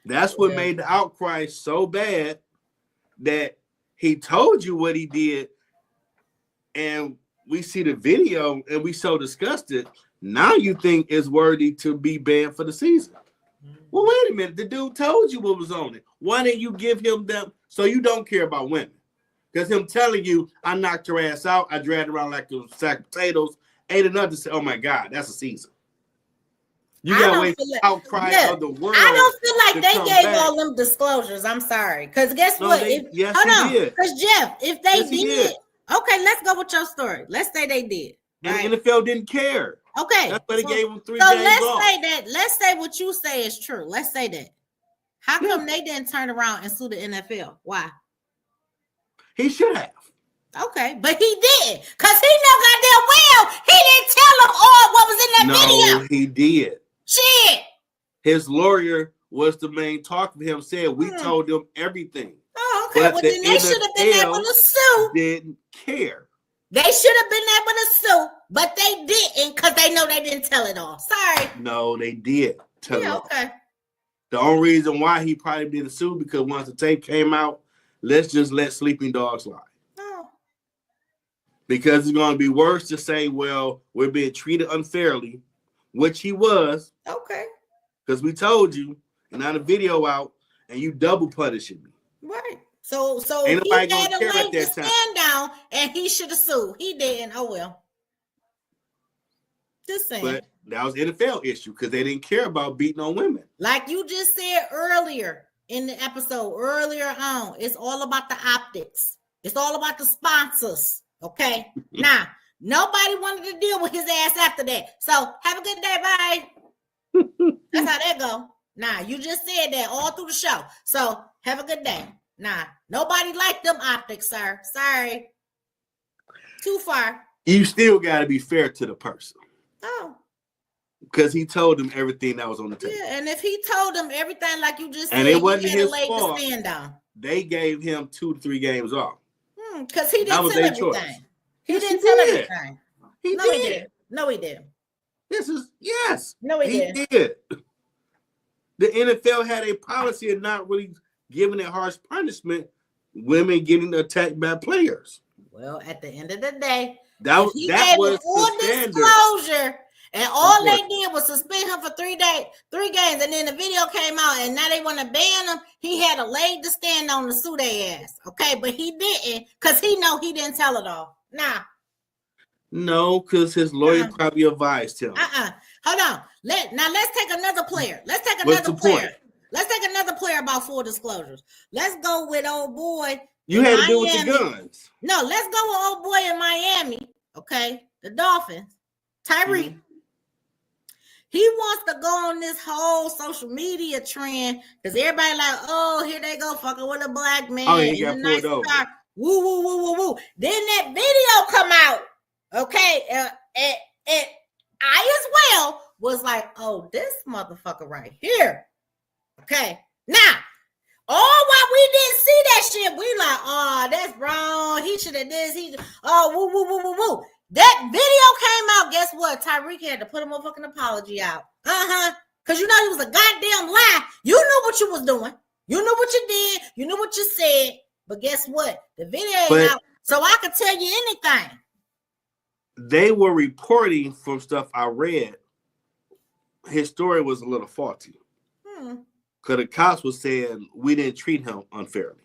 That's what made the outcry so bad that he told you what he did and we see the video and we so disgusted. Now you think it's worthy to be banned for the season. Well, wait a minute. The dude told you what was on it. Why didn't you give him them? So you don't care about women. Because him telling you, I knocked your ass out, I dragged around like a sack of potatoes, ain't enough to say, oh my God, that's a season. You gotta wait for the outcry of the world. I don't feel like they gave all them disclosures. I'm sorry. Because guess what? Yes, he did. Because Jeff, if they did, okay, let's go with your story. Let's say they did. Right? And the NFL didn't care. Okay. That's why they gave them 3 so days off. Say that. Let's say what you say is true. Let's say that. How come they didn't turn around and sue the NFL? Why? He should have. Okay, but he did. Because he know goddamn well he didn't tell them all what was in that video. No, he did. Shit. His lawyer was the main talk of him, said we told them everything. Oh, okay. Well, then they should have been able to sue. Didn't care. They should have been able to sue, but they didn't because they know they didn't tell it all. Sorry. No, they did tell it all. Okay. The only reason why he probably didn't sue because once the tape came out, let's just let sleeping dogs lie. Oh. Because it's going to be worse to say, well, we're being treated unfairly, which he was. Okay. Because we told you, and now the video out, and you double punishing me. Right. So ain't he nobody had gonna a care leg at to that time. stand down, and he should have sued. He didn't. Oh well. Just saying. But that was an NFL issue because they didn't care about beating on women. Like you just said earlier in the episode, earlier on, it's all about the optics. It's all about the sponsors. Okay. Now, nobody wanted to deal with his ass after that. So have a good day. Bye. That's how that go. Nah, you just said that all through the show. So have a good day. Nah, nobody liked them optics, sir. Sorry. Too far. You still got to be fair to the person. Oh. Because he told them everything that was on the table. Yeah, and if he told them everything like you just said, and it wasn't he had his a leg fault. to stand down. They gave him 2 to 3 games off. Because he didn't tell everything. Choice. He yes, didn't tell everything. He no, did. He did. No, he did. Yes. No, he did. The NFL had a policy of not really giving it harsh punishment. Women getting attacked by players. Well, at the end of the day, that was a full disclosure, and all they did was suspend him for 3 days, 3 games, and then the video came out, and now they want to ban him. He had a leg to stand on to sue their ass, okay? But he didn't, because he know he didn't tell it all. Nah. No, because his lawyer probably advised him. Hold on. Let's take another player. Let's take another player. Let's take another player about full disclosures. Let's go with old boy. You had to do with the guns. No, let's go with old boy in Miami. Okay, the Dolphins. Tyreek. Mm-hmm. He wants to go on this whole social media trend because everybody like, oh, here they go fucking with a black man. Oh, he got pulled over. Woo, woo, woo, woo, woo. Then that video come out. Okay, and I as well was like, oh, this motherfucker right here. Okay, now, all while we didn't see that shit, we like, oh, that's wrong. He should have this. Woo, woo, woo, woo, woo. That video came out. Guess what? Tyreek had to put a motherfucking apology out. Because you know he was a goddamn lie. You knew what you was doing. You knew what you did. You knew what you said. But guess what? The video ain't out, so I could tell you anything. They were reporting from stuff I read. His story was a little faulty. Because the cops were saying we didn't treat him unfairly.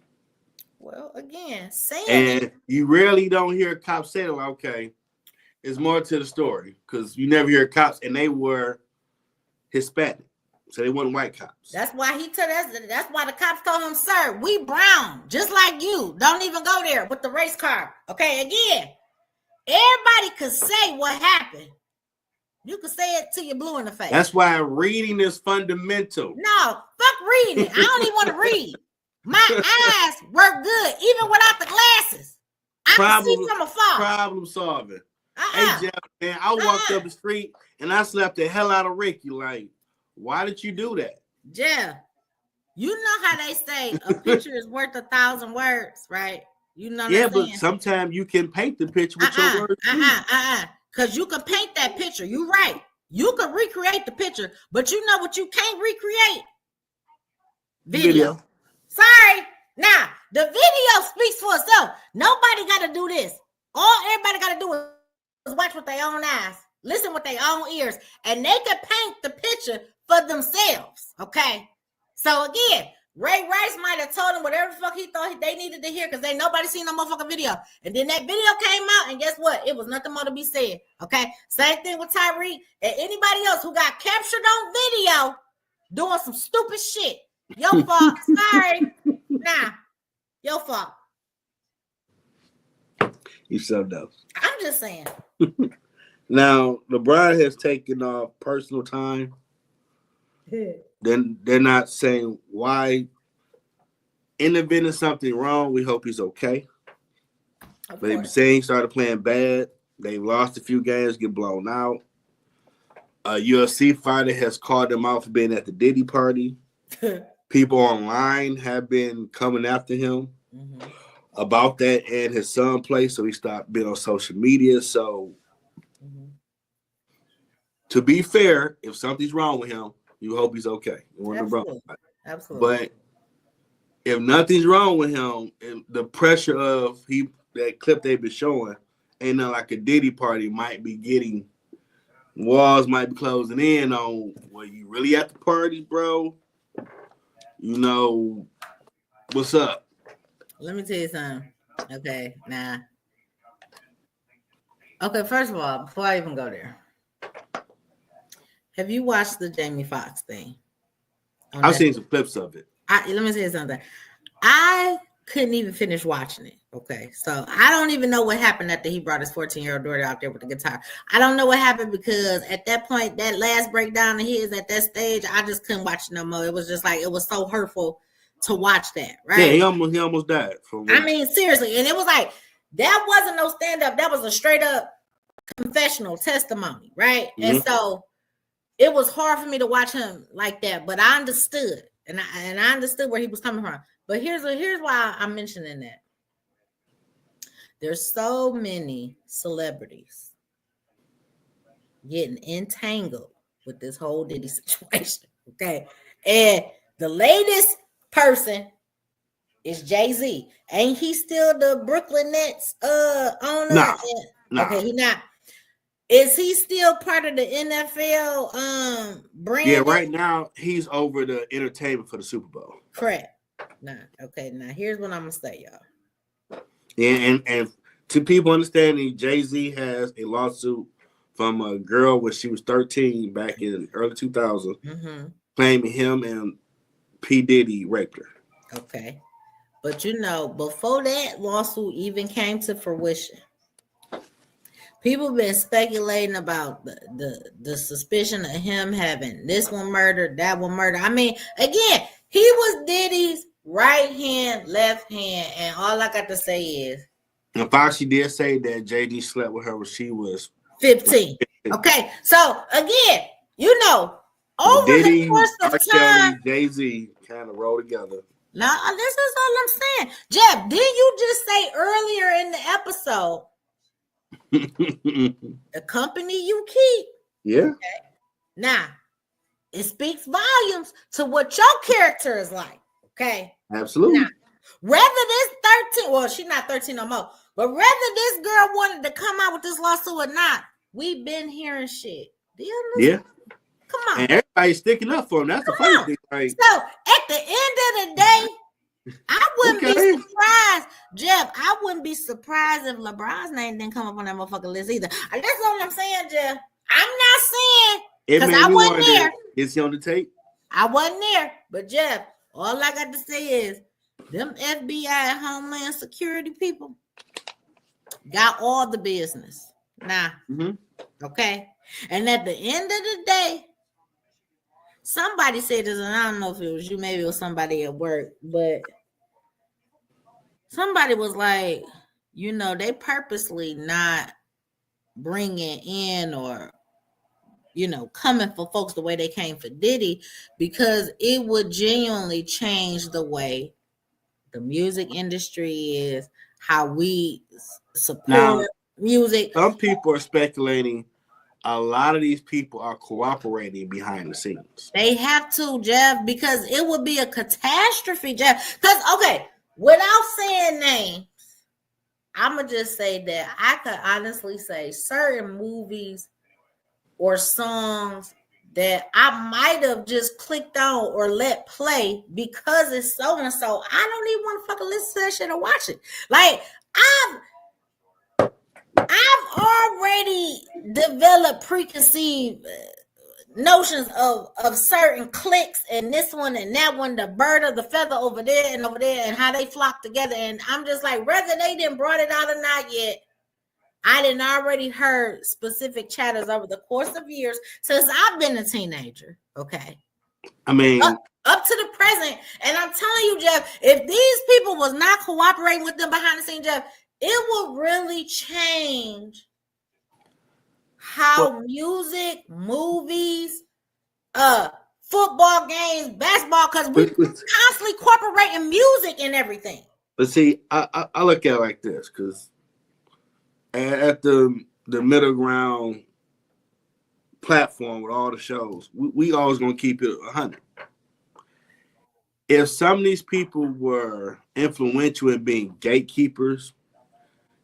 Well, again, and you rarely don't hear cops say, like, okay, it's more to the story. Because you never hear cops, and they were Hispanic. So they weren't white cops. That's why that's why the cops told him, sir, we brown, just like you. Don't even go there with the race car. Okay, again, everybody could say what happened. You can say it till you're blue in the face. That's why reading is fundamental. No, fuck reading. I don't even want to read. My eyes work good, even without the glasses. I can see from afar. Problem solving. Hey, Jeff, man, I walked up the street and I slapped the hell out of Ricky. Like, why did you do that? Jeff, you know how they say a picture is worth 1,000 words, right? You know what I'm saying? But sometimes you can paint the picture with your words. Because you can paint that picture. You're right. You can recreate the picture, but you know what you can't recreate? Video. Sorry. Now, the video speaks for itself. Nobody got to do this. All everybody got to do is watch with their own eyes, listen with their own ears, and they can paint the picture for themselves. Okay. So again, Ray Rice might have told him whatever the fuck he thought they needed to hear because they nobody seen no motherfucking video. And then that video came out, and guess what? It was nothing more to be said. Okay. Same thing with Tyreek and anybody else who got captured on video doing some stupid shit. Your fault. Sorry. Nah. Your fault. You something else. I'm just saying. Now, LeBron has taken off personal time. Then they're not saying why. In the event of something wrong, we hope he's okay. But they've saying he started playing bad. They've lost a few games, get blown out. A UFC fighter has called him out for being at the Diddy party. People online have been coming after him about that, and his son played, so he stopped being on social media. So, to be fair, if something's wrong with him, you hope he's okay. Absolutely. But if nothing's wrong with him, the pressure of that clip they've been showing, ain't nothing like a Diddy party might be getting, walls might be closing in on, well, you really at the party, bro? You know, what's up? Let me tell you something. Okay, Okay, first of all, before I even go there, have you watched the Jamie Foxx thing? I've seen some clips of it. Let me say something. I couldn't even finish watching it. Okay, so I don't even know what happened after he brought his 14-year-old daughter out there with the guitar. I don't know what happened because at that point, that last breakdown of his at that stage, I just couldn't watch it no more. It was just like, it was so hurtful to watch that, right? Yeah, he almost died. I mean, seriously. And it was like, that wasn't no stand-up. That was a straight-up confessional testimony, right? And so it was hard for me to watch him like that, but I understood. And I understood where he was coming from. But here's why I'm mentioning that. There's so many celebrities getting entangled with this whole Diddy situation. Okay. And the latest person is Jay-Z. Ain't he still the Brooklyn Nets owner? No. Okay, he not. Is he still part of the NFL brand? Yeah, right now he's over the entertainment for the Super Bowl. Correct. Now here's what I'm gonna say, y'all. And to people understanding, Jay-Z has a lawsuit from a girl when she was 13 back in early 2000, claiming him and P. Diddy raped her. Okay. But before that lawsuit even came to fruition, people been speculating about the suspicion of him having this one murdered, that one murdered. I mean, again, he was Diddy's right hand, left hand, and all I got to say is, and Foxy did say that JD slept with her when she was 15. Okay, so again, over Diddy, the course of time, Jay-Z kind of roll together. Now, this is all I'm saying. Jeff, didn't you just say earlier in the episode, the company you keep? Yeah. Okay. Now, it speaks volumes to what your character is like. Okay. Absolutely. Now, whether this 13, well, she's not 13 no more, but whether this girl wanted to come out with this lawsuit or not, we've been hearing shit. Do you understand? Yeah. Come on. And everybody's sticking up for him. That's the funny thing. Right? So at the end of the day, I wouldn't be surprised, Jeff. I wouldn't be surprised if LeBron's name didn't come up on that motherfucking list either. That's all I'm saying, Jeff. I'm not saying because I wasn't there. Is he on the tape? I wasn't there, but Jeff, all I got to say is them FBI and Homeland Security people got all the business. Okay. And at the end of the day, somebody said this, and I don't know if it was you, maybe it was somebody at work, but somebody was like, they purposely not bringing in or, coming for folks the way they came for Diddy because it would genuinely change the way the music industry is, how we support music. Some people are speculating a lot of these people are cooperating behind the scenes. They have to, Jeff, because it would be a catastrophe, Jeff. Because, okay, without saying names, I'm gonna just say that I could honestly say certain movies or songs that I might have just clicked on or let play because it's so and so. I don't even want to fucking listen to that shit or watch it. Like I've already developed preconceived notions of certain clicks and this one and that one, the bird of the feather over there and how they flock together. And I'm just like, whether they didn't brought it out or not yet, I didn't already heard specific chatters over the course of years since I've been a teenager. Okay. I mean, up to the present. And I'm telling you, Jeff, if these people was not cooperating with them behind the scenes, Jeff, it would really change how music, movies, football games, basketball, because we constantly incorporating music and everything. But see, I look at it like this, because at the middle ground platform with all the shows, we always gonna keep it 100. If some of these people were influential in being gatekeepers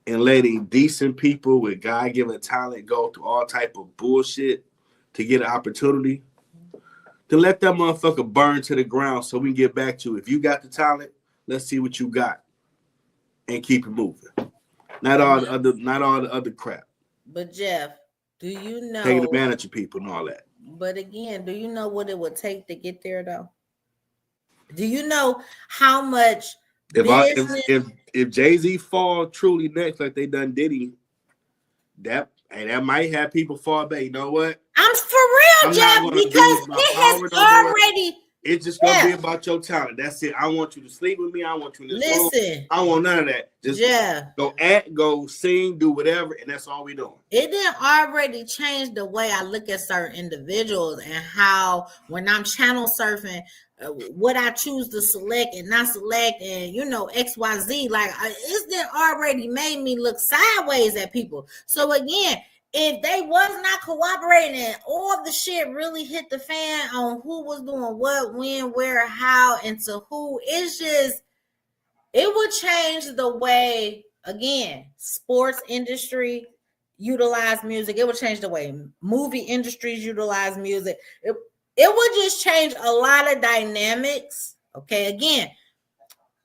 and letting decent people with God-given talent go through all type of bullshit to get an opportunity, to let that motherfucker burn to the ground so we can get back to, if you got the talent, let's see what you got and keep it moving. Not all the other crap. But Jeff, do you know taking advantage of people and all that? But again, do you know what it would take to get there though? Do you know how much if Jay-Z fall truly next like they done Diddy, that might have people fall back. You know what? I'm for real, Jeff, because it has already. It's just gonna be about your talent. That's it. I want you to sleep with me. I want you to listen. I want none of that. Just go act, go sing, do whatever, and that's all we doing. It didn't already change the way I look at certain individuals and how when I'm channel surfing, what I choose to select and not select, and XYZ. Like it's then already made me look sideways at people. So again, if they was not cooperating and all the shit really hit the fan on who was doing what, when, where, how, and to who, it would change the way, again, sports industry utilize music. It would change the way movie industries utilize music. It would just change a lot of dynamics. Okay, again,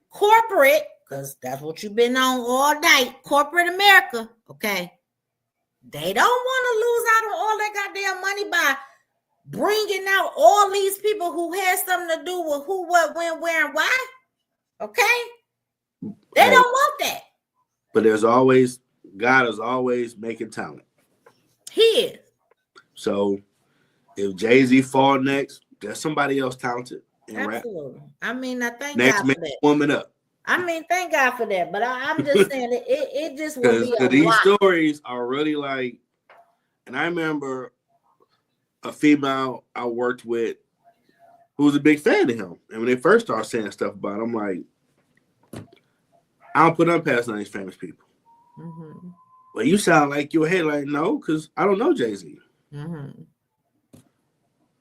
corporate, because that's what you've been on all night, corporate America, okay? They don't want to lose out on all that goddamn money by bringing out all these people who had something to do with who, what, when, where, and why. Okay? They don't want that. But God is always making talent. He is. So if Jay-Z fall next, there's somebody else talented in Absolutely. rap. I mean, I thank next God for that. Woman up. I mean, thank God for that. But I'm just saying it just will be a these lot. stories are really like, and I remember a female I worked with who was a big fan of him. And when they first started saying stuff about him, I'm like, I don't put them past none of these famous people. Mm-hmm. Well, you sound like you're ahead. Like, no, because I don't know Jay-Z. Mm-hmm.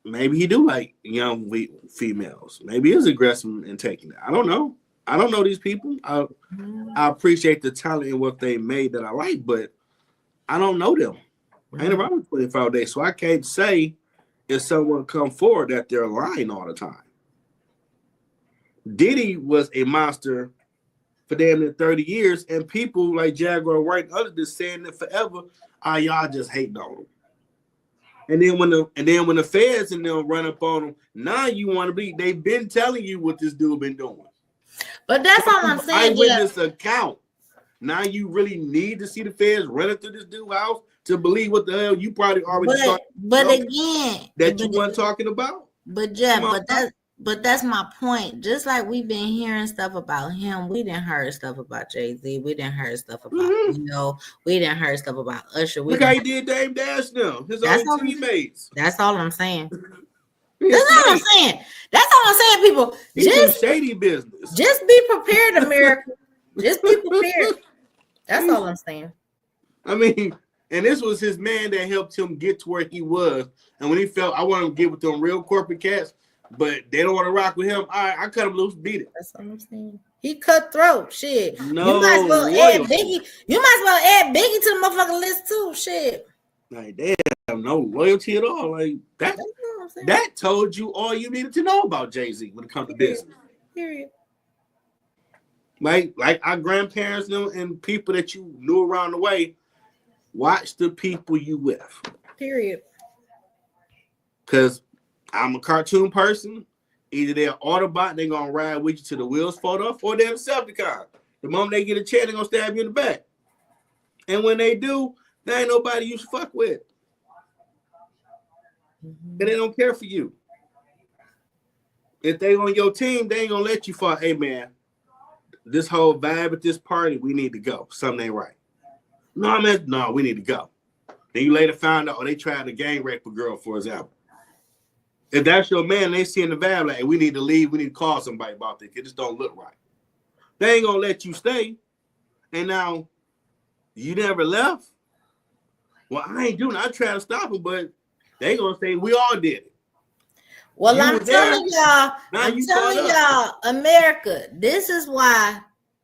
Maybe he do like young females. Maybe he is aggressive in taking that. I don't know. I don't know these people. I appreciate the talent and what they made that I like, but I don't know them. I ain't around 25 days, so I can't say if someone come forward that they're lying all the time. Diddy was a monster for damn near 30 years, and people like Jaguar Wright and others just saying it forever. Y'all just hating on him. And then when the feds and them run up on them, now you want to be. They've been telling you what this dude been doing. But that's all I'm saying. Eyewitness account. Now you really need to see the feds running through this dude's house to believe what the hell you probably already thought. But again, that you weren't talking about. But Jeff, but that's my point. Just like we've been hearing stuff about him, we didn't hear stuff about Jay-Z. We didn't hear stuff about we didn't hear stuff about Usher. Look how he did Dame Dash now. His own teammates. That's all I'm saying. That's all I'm saying. That's all I'm saying, people. Just shady business. Just be prepared, America. Just be prepared. That's all I'm saying. I mean, and this was his man that helped him get to where he was. And when he felt, I want to get with them real corporate cats, but they don't want to rock with him. I cut him loose, beat it. That's what I'm saying. He cutthroat. Shit. No You might as well loyalty. add Biggie. You might as well add Biggie to the motherfucking list too. Shit. Like they have no loyalty at all. Like that. That told you all you needed to know about Jay-Z when it comes to business. Period. Like our grandparents and people that you knew around the way, watch the people you with. Period. Because I'm a cartoon person. Either they're Autobot, they're going to ride with you till the wheels fall off, or they're a Decepticon. The moment they get a chance, they're going to stab you in the back. And when they do, there ain't nobody you should fuck with. And they don't care for you. If they on your team, they ain't going to let you fall. Hey, man, this whole vibe at this party, we need to go. Something ain't right. No, man, no, we need to go. Then you later find out, they tried to gang rape a girl, for example. If that's your man, they see in the vibe like, hey, we need to leave. We need to call somebody about this. It just don't look right. They ain't gonna let you stay. And now you never left. Well, I ain't doing it. I tried to stop him, but they gonna say we all did it. Well, I'm telling y'all, America, this is why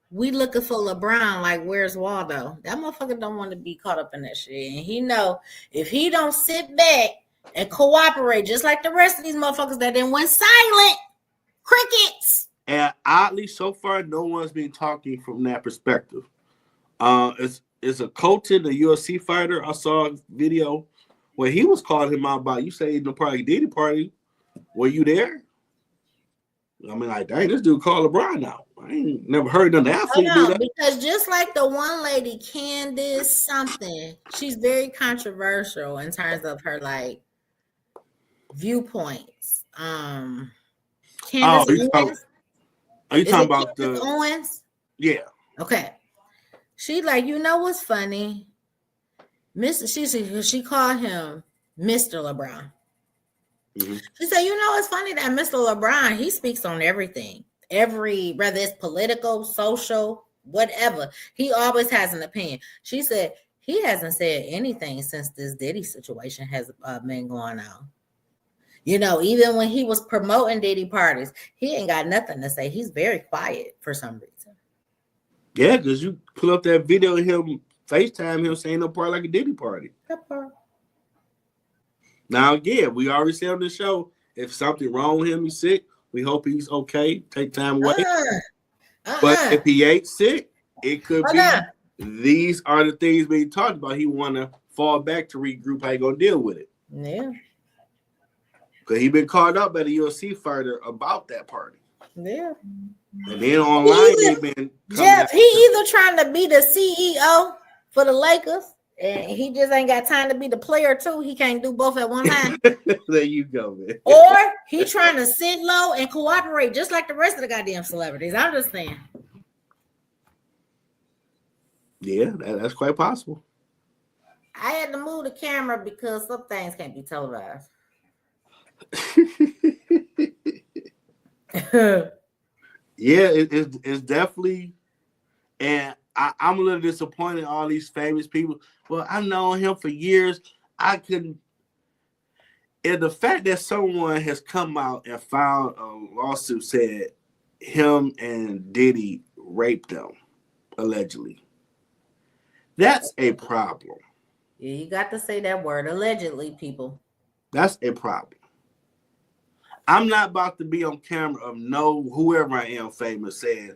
we looking for LeBron like, where's Waldo? That motherfucker don't want to be caught up in that shit. And he know if he don't sit back and cooperate just like the rest of these motherfuckers that then went silent, crickets. And oddly, so far, no one's been talking from that perspective. It's a Colton, a UFC fighter. I saw a video where he was calling him out about, you say the party, Diddy party. Were you there? I mean, like, dang, this dude called LeBron out. I ain't never heard none of the athlete do that. Because just like the one lady, Candace something, she's very controversial in terms of her, like, viewpoints. Candace Owens? Are you talking about Candace Owens? Yeah. Okay. She like, you know what's funny? She called him Mr. LeBron. Mm-hmm. She said, you know, it's funny that Mr. LeBron, he speaks on everything. Whether it's political, social, whatever. He always has an opinion. She said, he hasn't said anything since this Diddy situation has been going on. You know, even when he was promoting Diddy parties, he ain't got nothing to say. He's very quiet for some reason. Yeah, because you pull up that video of him, FaceTime him saying no party like a Diddy party. Now, again, we already said on the show, if something wrong with him, he's sick, we hope he's okay. Take time away. But if he ain't sick, it could be these are the things being talked about. He want to fall back to regroup. How you going to deal with it? Yeah. Because he been called up by the UFC fighter about that party. Yeah. And then online, they've been Jeff, he either trying to be the CEO for the Lakers, and he just ain't got time to be the player too. He can't do both at one time. There you go, man. Or he trying to sit low and cooperate just like the rest of the goddamn celebrities. I'm just saying. Yeah, that's quite possible. I had to move the camera because some things can't be televised. Yeah, it's definitely, and I'm a little disappointed in all these famous people. Well, I've known him for years. I couldn't. And the fact that someone has come out and filed a lawsuit said him and Diddy raped them, allegedly. That's a problem. Yeah, you got to say that word, allegedly, people. That's a problem. I'm not about to be on camera of whoever I am famous saying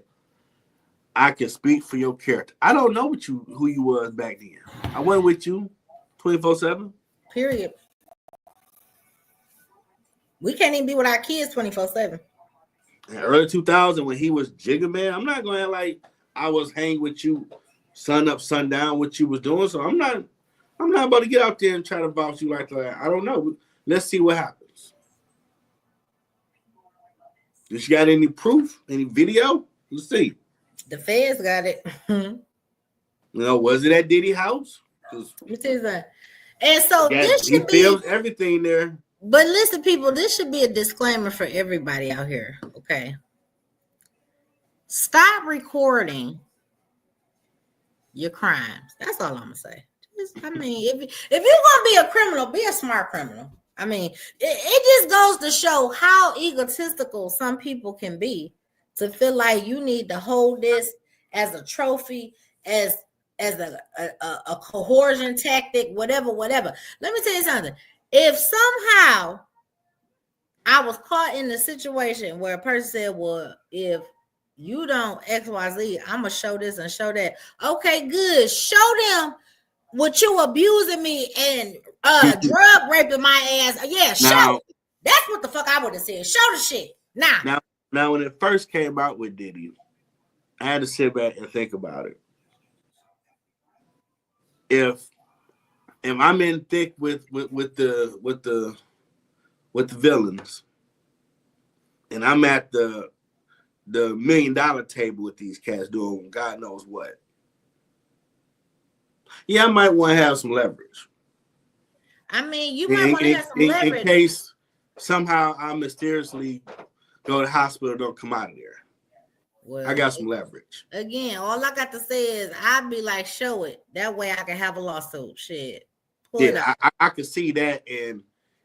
I can speak for your character. I don't know who you was back then. I went with you 24/7. Period. We can't even be with our kids 24/7. In early 2000 when he was Jigga Man, I'm not going to act like I was hanging with you sun up, sun down, what you was doing. So I'm not about to get out there and try to vouch you like that. I don't know. Let's see what happens. Does you got any proof, any video? Let's see. The feds got it. Was it at Diddy house? It is and so this should be everything there. But listen, people, this should be a disclaimer for everybody out here. Okay. Stop recording your crimes. That's all I'm gonna say. If you're gonna be a criminal, be a smart criminal. I mean, it just goes to show how egotistical some people can be to feel like you need to hold this as a trophy, as a coercion tactic, whatever. Let me tell you something. If somehow I was caught in a situation where a person said, well, if you don't XYZ, I'm gonna show this and show that. Okay, good. Show them what you abusing me and drug raping my ass. Yeah, show. Now, that's what the fuck I would have said. Show the shit. Now, when it first came out with Diddy, I had to sit back and think about it. If I'm in thick with the villains, and I'm at the $1 million table with these cats doing God knows what, yeah, I might want to have some leverage. I mean, you might want to have some leverage in case somehow I mysteriously go to the hospital, don't come out of there. Well, I got some leverage. Again, all I got to say is I'd be like, show it. That way I can have a lawsuit. Shit. Yeah, I could see that. And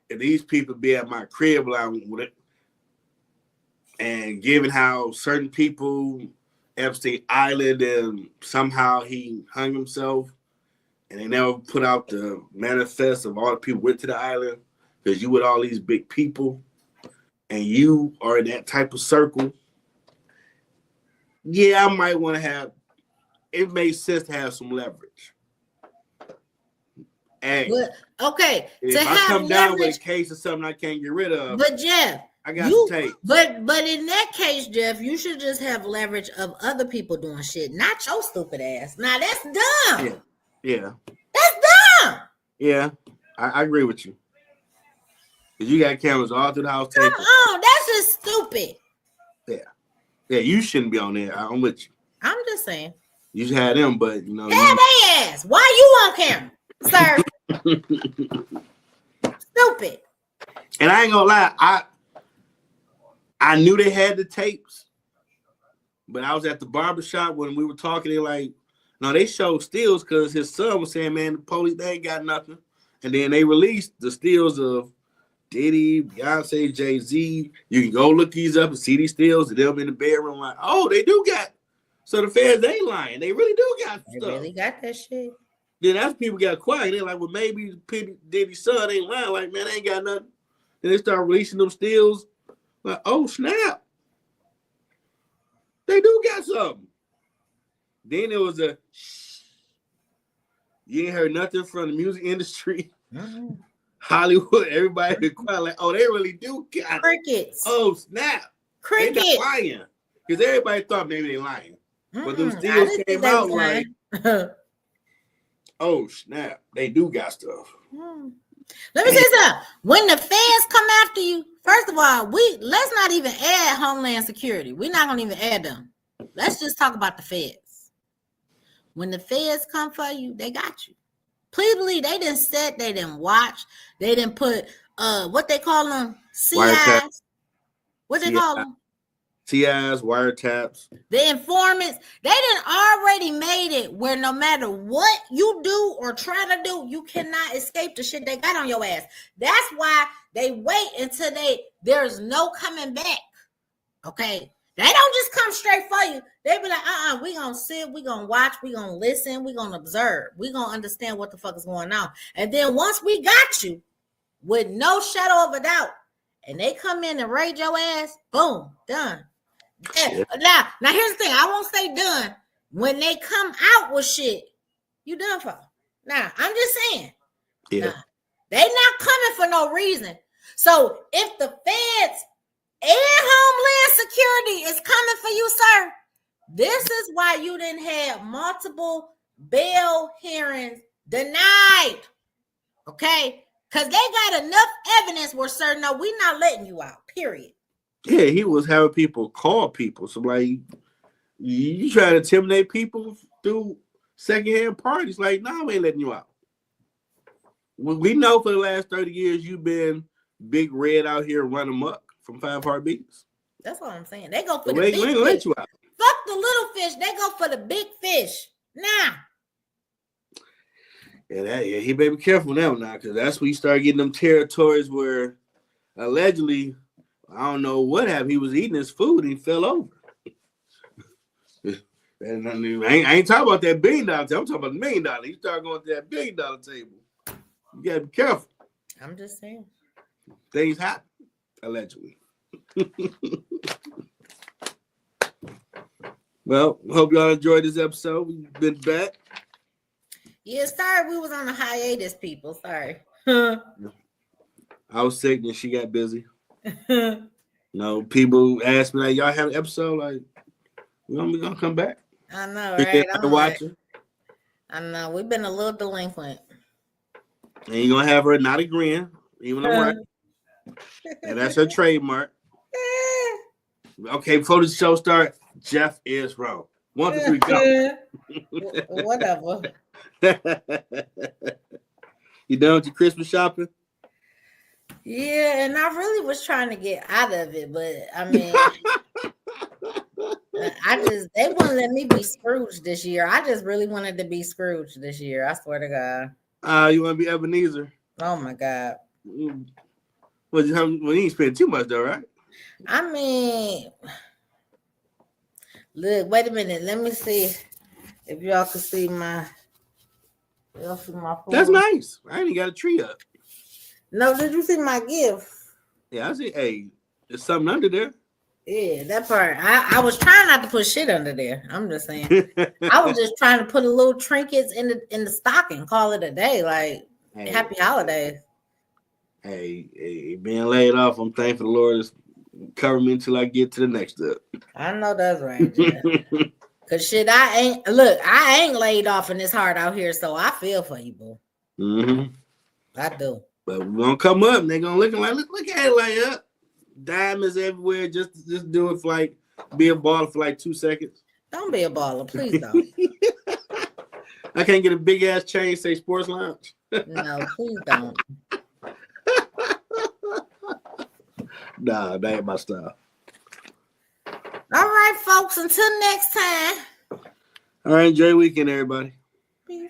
if these people be at my crib along with it, and given how certain people, Epstein Island, and somehow he hung himself, and they never put out the manifest of all the people went to the island, because you with all these big people, and you are in that type of circle. Yeah, I might want to have. It makes sense to have some leverage. Hey, okay. If I come down with a case of something I can't get rid of, but Jeff, I got to take. But in that case, Jeff, you should just have leverage of other people doing shit, not your stupid ass. Now that's dumb. Yeah. That's dumb. Yeah, I agree with you. Because you got cameras all through the house. Come on, that's just stupid. Yeah, you shouldn't be on there. I'm with you. I'm just saying. You should have them, but you know. Have they ass. Why you on camera, sir? Stupid. And I ain't gonna lie, I knew they had the tapes, but I was at the barbershop when we were talking. They're like, no, they showed stills because his son was saying, man, the police, they ain't got nothing. And then they released the stills of Diddy, Beyonce, Jay-Z. You can go look these up and see these stills of them in the bedroom. Like, oh, they do got. So the fans ain't lying. They really do got they stuff. They really got that shit. Then after people got quiet, they're like, well, maybe Diddy's son ain't lying. Like, man, they ain't got nothing. Then they start releasing them stills. Like, oh, snap. They do got something. Then it was you ain't heard nothing from the music industry. Mm-hmm. Hollywood, everybody been quiet. Like, oh, they really do got crickets. Oh, snap. Crickets. They not lying. Because everybody thought maybe they lying. But them stills came out like, oh, snap. They do got stuff. Let me say something. When the feds come after you, first of all, let's not even add Homeland Security. We're not going to even add them. Let's just talk about the feds. When the feds come for you, they got you. Please believe they didn't set, they didn't watch, they didn't put what they call them, CIs. What they call them? CIs, wiretaps. The informants, they didn't already made it where no matter what you do or try to do, you cannot escape the shit they got on your ass. That's why they wait until there's no coming back. Okay. They don't just come straight for you. They be like, we gonna sit, we gonna watch, we gonna listen, we gonna observe, we gonna understand what the fuck is going on. And then once we got you, with no shadow of a doubt, and they come in and raid your ass, boom, done. Yeah. Now here's the thing. I won't say done. When they come out with shit, you done for. Now, I'm just saying. Yeah. Nah, they not coming for no reason. So if the feds and Homeland Security is coming for you, sir, this is why you didn't have multiple bail hearings denied. Okay? Because they got enough evidence where, sir, no, we're not letting you out, period. Yeah, he was having people call people. So, like, you try to intimidate people through secondhand parties. Like, no, we ain't letting you out. We know for the last 30 years you've been Big Red out here running amok from 5 Heartbeats. That's what I'm saying. They go for so the big fish. Let you out. Fuck the little fish. They go for the big fish. Nah. Yeah, he better be careful now, because that's when you start getting them territories where allegedly, I don't know what happened. He was eating his food and he fell over. And I ain't talking about that $1 billion table. I'm talking about the $1 million. You start going to that $1 billion table. You gotta be careful. I'm just saying. Things happen, allegedly. Well, hope y'all enjoyed this episode. We've been back. Yeah, sorry we was on a hiatus, people. Sorry. I was sick and she got busy. People asked me like, y'all have an episode? Like, we're gonna come back. I know, right? I'm watching. I know we've been a little delinquent. And you're gonna have her not agreeing, even though I'm right. And that's her trademark. Okay, before the show starts, Jeff is wrong. 1, 2, 3, go. Whatever. You done with your Christmas shopping? Yeah, and I really was trying to get out of it, but I mean, they wouldn't let me be Scrooge this year. I just really wanted to be Scrooge this year. I swear to God. You want to be Ebenezer? Oh my God. Well, you ain't spend too much though, right? I mean, look, wait a minute. Let me see if y'all can see my. Y'all see my phone. That's nice. I ain't got a tree up. No, did you see my gift? Yeah, I see. Hey, there's something under there. Yeah, that part. I was trying not to put shit under there. I'm just saying. I was just trying to put a little trinkets in the stocking. Call it a day. Like, hey, happy holidays. Hey, being laid off, I'm thankful the Lord is covering me until I get to the next step. I know that's right, Jeff. Cause shit, I ain't laid off and it's hard out here, so I feel for you, boo. Mm-hmm. I do. But we're gonna come up and they're gonna look like, look at it like up. Diamonds everywhere. Just do it for like be a baller for like 2 seconds. Don't be a baller, please don't. I can't get a big ass chain say Sports Lounge. No, please don't. Nah, that ain't my style. All right, folks. Until next time. All right, enjoy your weekend, everybody. Peace.